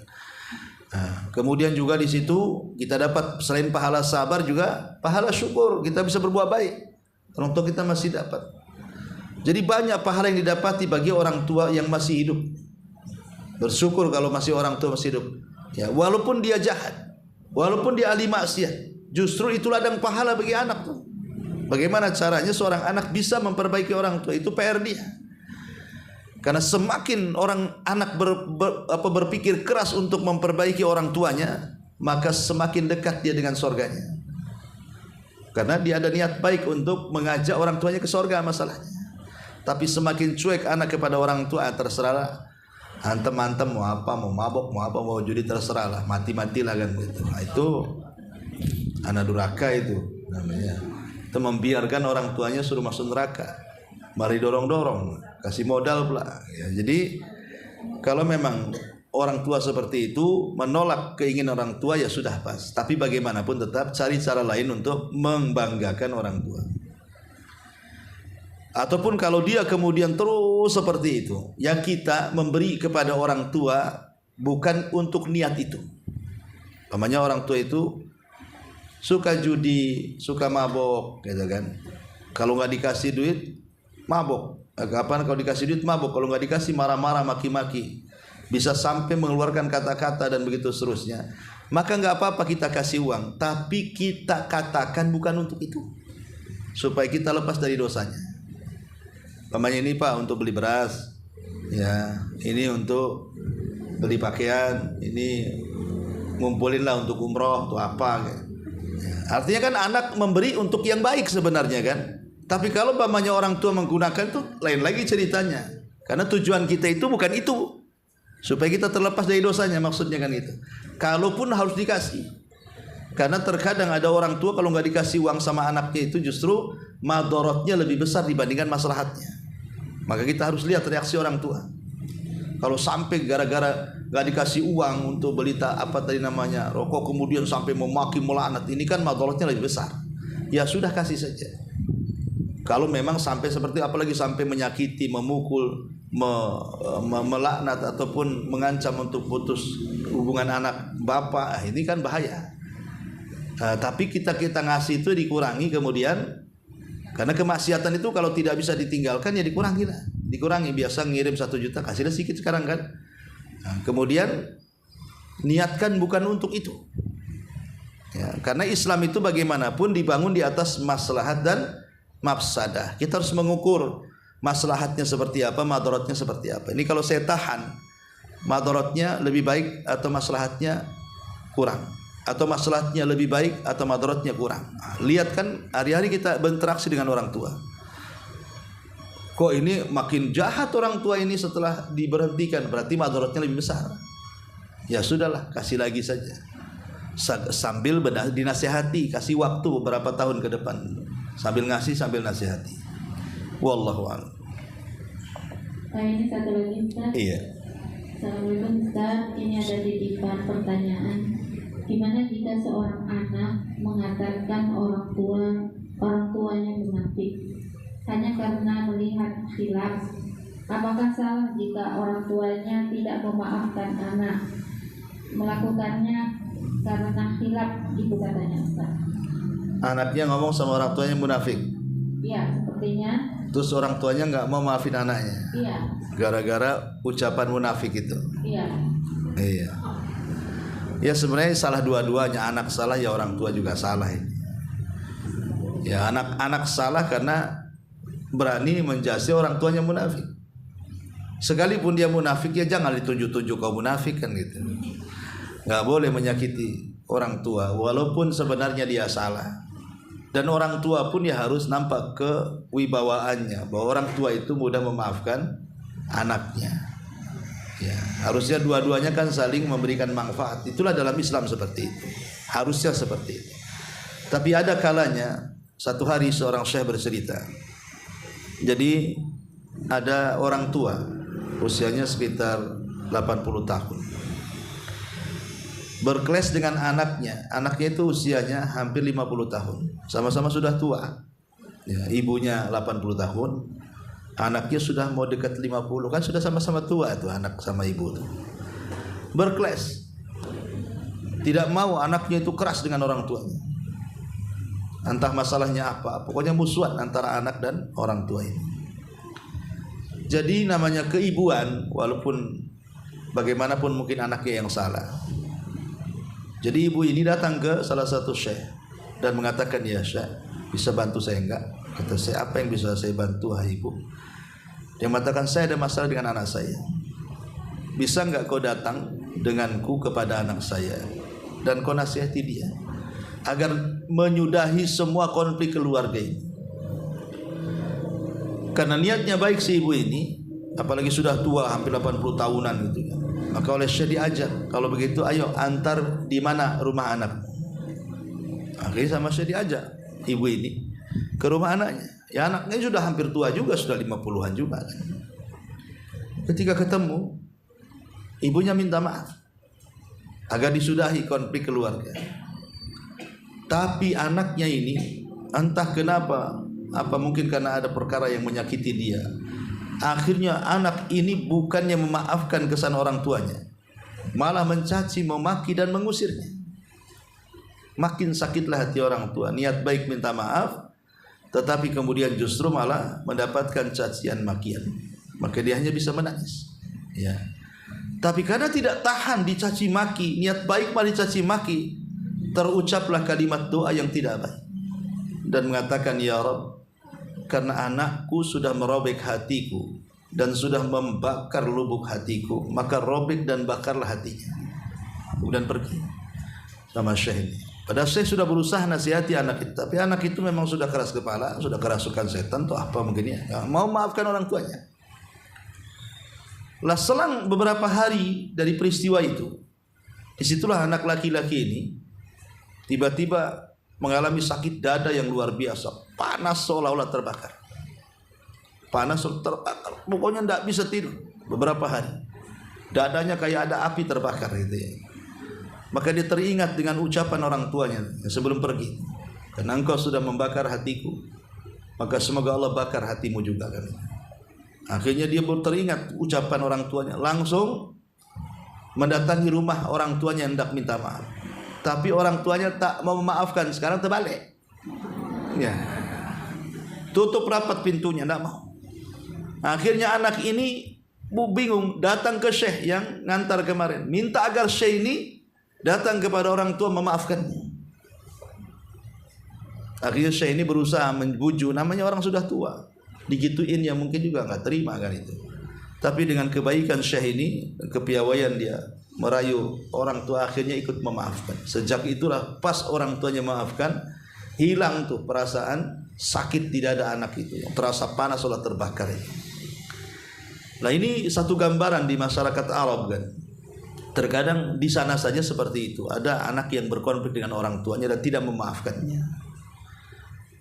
Nah, kemudian juga di situ kita dapat selain pahala sabar juga pahala syukur, kita bisa berbuat baik. Orang tua kita masih dapat. Jadi banyak pahala yang didapati bagi orang tua yang masih hidup. Bersyukur kalau masih orang tua masih hidup. Ya, walaupun dia jahat, walaupun dia ahli maksiat, justru itu ladang pahala bagi anak tuh. Bagaimana caranya seorang anak bisa memperbaiki orang tua, itu PR dia. Karena semakin orang anak berpikir keras untuk memperbaiki orang tuanya, maka semakin dekat dia dengan surganya. Karena dia ada niat baik untuk mengajak orang tuanya ke surga masalahnya. Tapi semakin cuek anak kepada orang tua, terserahlah, antem-antem mau apa, mau mabok, mau apa, mau judi, terserahlah, mati-matilah kan gitu. Nah, itu anak durhaka itu namanya. Itu membiarkan orang tuanya suruh masuk neraka, mari dorong-dorong, kasih modal pula. Ya, jadi kalau memang orang tua seperti itu menolak keinginan orang tua, ya sudah pas. Tapi bagaimanapun tetap cari cara lain untuk membanggakan orang tua. Ataupun kalau dia kemudian terus seperti itu, ya kita memberi kepada orang tua bukan untuk niat itu. Namanya orang tua itu suka judi, suka mabok, gitu kan. Kalau nggak dikasih duit, mabok. Kapan kalau dikasih duit mabok, kalau nggak dikasih marah-marah, maki-maki. Bisa sampai mengeluarkan kata-kata dan begitu seterusnya. Maka nggak apa-apa kita kasih uang, tapi kita katakan bukan untuk itu, supaya kita lepas dari dosanya. Pamannya ini Pak untuk beli beras, ya ini untuk beli pakaian, ini ngumpulin lah untuk umroh, untuk apa. Artinya kan anak memberi untuk yang baik sebenarnya kan. Tapi kalau umpamanya orang tua menggunakan tuh lain lagi ceritanya. Karena tujuan kita itu bukan itu. Supaya kita terlepas dari dosanya, maksudnya kan itu. Kalaupun harus dikasih. Karena terkadang ada orang tua kalau nggak dikasih uang sama anaknya itu justru madorotnya lebih besar dibandingkan maslahatnya. Maka kita harus lihat reaksi orang tua. Kalau sampai gara-gara nggak dikasih uang untuk beli rokok, kemudian sampai memaki melaknat, ini kan madorotnya lebih besar. Ya sudah, kasih saja. Kalau memang sampai seperti, apalagi sampai menyakiti, memukul, melaknat ataupun mengancam untuk putus hubungan anak bapak, ini kan bahaya. Tapi kita ngasih itu dikurangi kemudian, karena kemaksiatan itu kalau tidak bisa ditinggalkan ya dikurangi lah. Dikurangi, biasa ngirim 1 juta, kasihlah sedikit sekarang kan. Kemudian niatkan bukan untuk itu. Ya, karena Islam itu bagaimanapun dibangun di atas maslahat dan mafsadah. Kita harus mengukur maslahatnya seperti apa, madaratnya seperti apa. Ini kalau saya tahan, madaratnya lebih baik atau maslahatnya kurang, atau maslahatnya lebih baik atau madaratnya kurang. Lihat kan hari-hari kita berinteraksi dengan orang tua. Kok ini makin jahat orang tua ini setelah diberhentikan, berarti madaratnya lebih besar. Ya sudahlah, kasih lagi saja. Sambil dinasihati, kasih waktu beberapa tahun ke depan. Sambil ngasih, sambil nasihati. Wallahu a'lam. Ini satu lagi Ustaz. Iya. Assalamualaikum Ustaz, ini ada titipan pertanyaan. Gimana jika seorang anak mengatakan orang tuanya munafik hanya karena melihat khilaf? Apakah salah jika orang tuanya tidak memaafkan anak melakukannya karena khilaf? Itu katanya Ustaz. Anaknya ngomong sama orang tuanya munafik. Iya, sepertinya. Terus orang tuanya nggak mau maafin anaknya. Iya. Gara-gara ucapan munafik itu. Iya. Iya. Ya sebenarnya salah dua-duanya, anak salah ya orang tua juga salah ini. Ya anak salah karena berani menjasi orang tuanya munafik. Sekalipun dia munafik ya jangan ditunjuk-tunjuk kau munafik kan gitu. Nggak boleh menyakiti orang tua walaupun sebenarnya dia salah. Dan orang tua pun ya harus nampak kewibawaannya, bahwa orang tua itu mudah memaafkan anaknya. Ya, harusnya dua-duanya kan saling memberikan manfaat. Itulah dalam Islam seperti itu. Harusnya seperti itu. Tapi ada kalanya satu hari seorang syekh bercerita. Jadi ada orang tua usianya sekitar 80 tahun. Berkelas dengan anaknya. Anaknya itu usianya hampir 50 tahun. Sama-sama sudah tua. Ya, ibunya 80 tahun. Anaknya sudah mau dekat 50. Kan sudah sama-sama tua tuh anak sama ibu tuh. Berkelas. Tidak mau anaknya itu keras dengan orang tuanya. Entah masalahnya apa. Pokoknya musuhan antara anak dan orang tua ini. Jadi namanya keibuan, walaupun bagaimanapun mungkin anaknya yang salah. Jadi ibu ini datang ke salah satu syekh dan mengatakan, ya syekh, bisa bantu saya enggak? Kata saya, apa yang bisa saya bantu wahai ibu? Dia mengatakan, saya ada masalah dengan anak saya. Bisa enggak kau datang denganku kepada anak saya dan kau nasihati dia agar menyudahi semua konflik keluarga ini. Karena niatnya baik si ibu ini, apalagi sudah tua hampir 80 tahunan gitu kan. Maka oleh syekh diajak, kalau begitu ayo antar di mana rumah anak. Akhirnya sama syekh diajak ibu ini ke rumah anaknya. Ya anaknya sudah hampir tua juga, sudah 50-an juga kan. Ketika ketemu, ibunya minta maaf agar disudahi konflik keluarga. Tapi anaknya ini entah kenapa, apa mungkin karena ada perkara yang menyakiti dia, akhirnya anak ini bukannya memaafkan kesalahan orang tuanya, malah mencaci, memaki dan mengusirnya. Makin sakitlah hati orang tua. Niat baik minta maaf, tetapi kemudian justru malah mendapatkan cacian makian. Maka dia hanya bisa menangis. Ya. Tapi karena tidak tahan dicaci maki, niat baik malah dicaci maki, terucaplah kalimat doa yang tidak baik dan mengatakan, ya Rabb, karena anakku sudah merobek hatiku, dan sudah membakar lubuk hatiku, maka robek dan bakarlah hatinya. Kemudian pergi sama Syekh ini. Padahal Syekh sudah berusaha nasihati anak itu, tapi anak itu memang sudah keras kepala, sudah kerasukan setan atau apa mungkin ya, mau maafkan orang tuanya. Lah selang beberapa hari dari peristiwa itu, disitulah anak laki-laki ini tiba-tiba mengalami sakit dada yang luar biasa, panas seolah-olah terbakar, pokoknya tidak bisa tidur beberapa hari, dadanya kayak ada api terbakar gitu ya. Maka dia teringat dengan ucapan orang tuanya sebelum pergi, karena engkau sudah membakar hatiku, maka semoga Allah bakar hatimu juga kan. Akhirnya dia baru teringat ucapan orang tuanya, langsung mendatangi rumah orang tuanya hendak minta maaf. Tapi orang tuanya tak mau memaafkan, sekarang terbalik. Ya. Tutup rapat pintunya, tidak mau. Akhirnya anak ini bingung, datang ke Syekh yang ngantar kemarin, minta agar Syekh ini datang kepada orang tua memaafkannya. Akhirnya Syekh ini berusaha membujuk, namanya orang sudah tua, digituin ya mungkin juga nggak terima kan itu. Tapi dengan kebaikan Syekh ini, kepiawaian dia merayu orang tua, akhirnya ikut memaafkan. Sejak itulah pas orang tuanya maafkan, hilang tuh perasaan sakit di dada anak itu, yang terasa panas seolah terbakar. Nah ini satu gambaran di masyarakat Arab kan. Terkadang di sana saja seperti itu, ada anak yang berkonflik dengan orang tuanya dan tidak memaafkannya.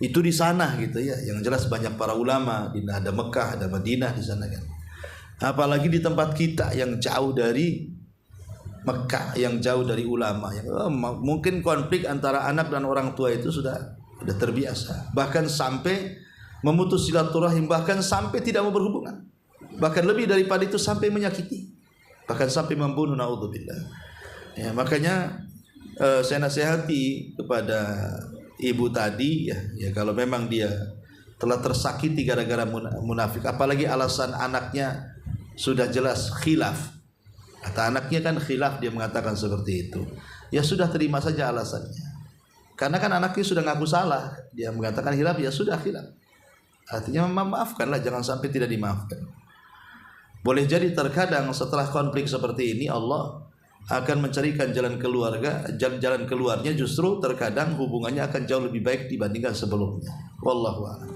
Itu di sana gitu ya. Yang jelas banyak para ulama, ada Mekah, ada Madinah di sana kan. Apalagi di tempat kita yang jauh dari Mekah, yang jauh dari ulama, yang mungkin konflik antara anak dan orang tua itu sudah terbiasa. Bahkan sampai memutus silaturahim, bahkan sampai tidak mau berhubungan. Bahkan lebih daripada itu sampai menyakiti, bahkan sampai membunuh, naudzubillah. Ya, makanya saya nasihati kepada ibu tadi ya kalau memang dia telah tersakiti gara-gara munafik, apalagi alasan anaknya sudah jelas khilaf. Kata anaknya kan khilaf, dia mengatakan seperti itu. Ya sudah, terima saja alasannya. Karena kan anaknya sudah ngaku salah, dia mengatakan khilaf, ya sudah khilaf. Artinya maafkanlah, jangan sampai tidak dimaafkan. Boleh jadi terkadang setelah konflik seperti ini Allah akan mencarikan jalan keluarnya justru terkadang hubungannya akan jauh lebih baik dibandingkan sebelumnya. Wallahu a'lam.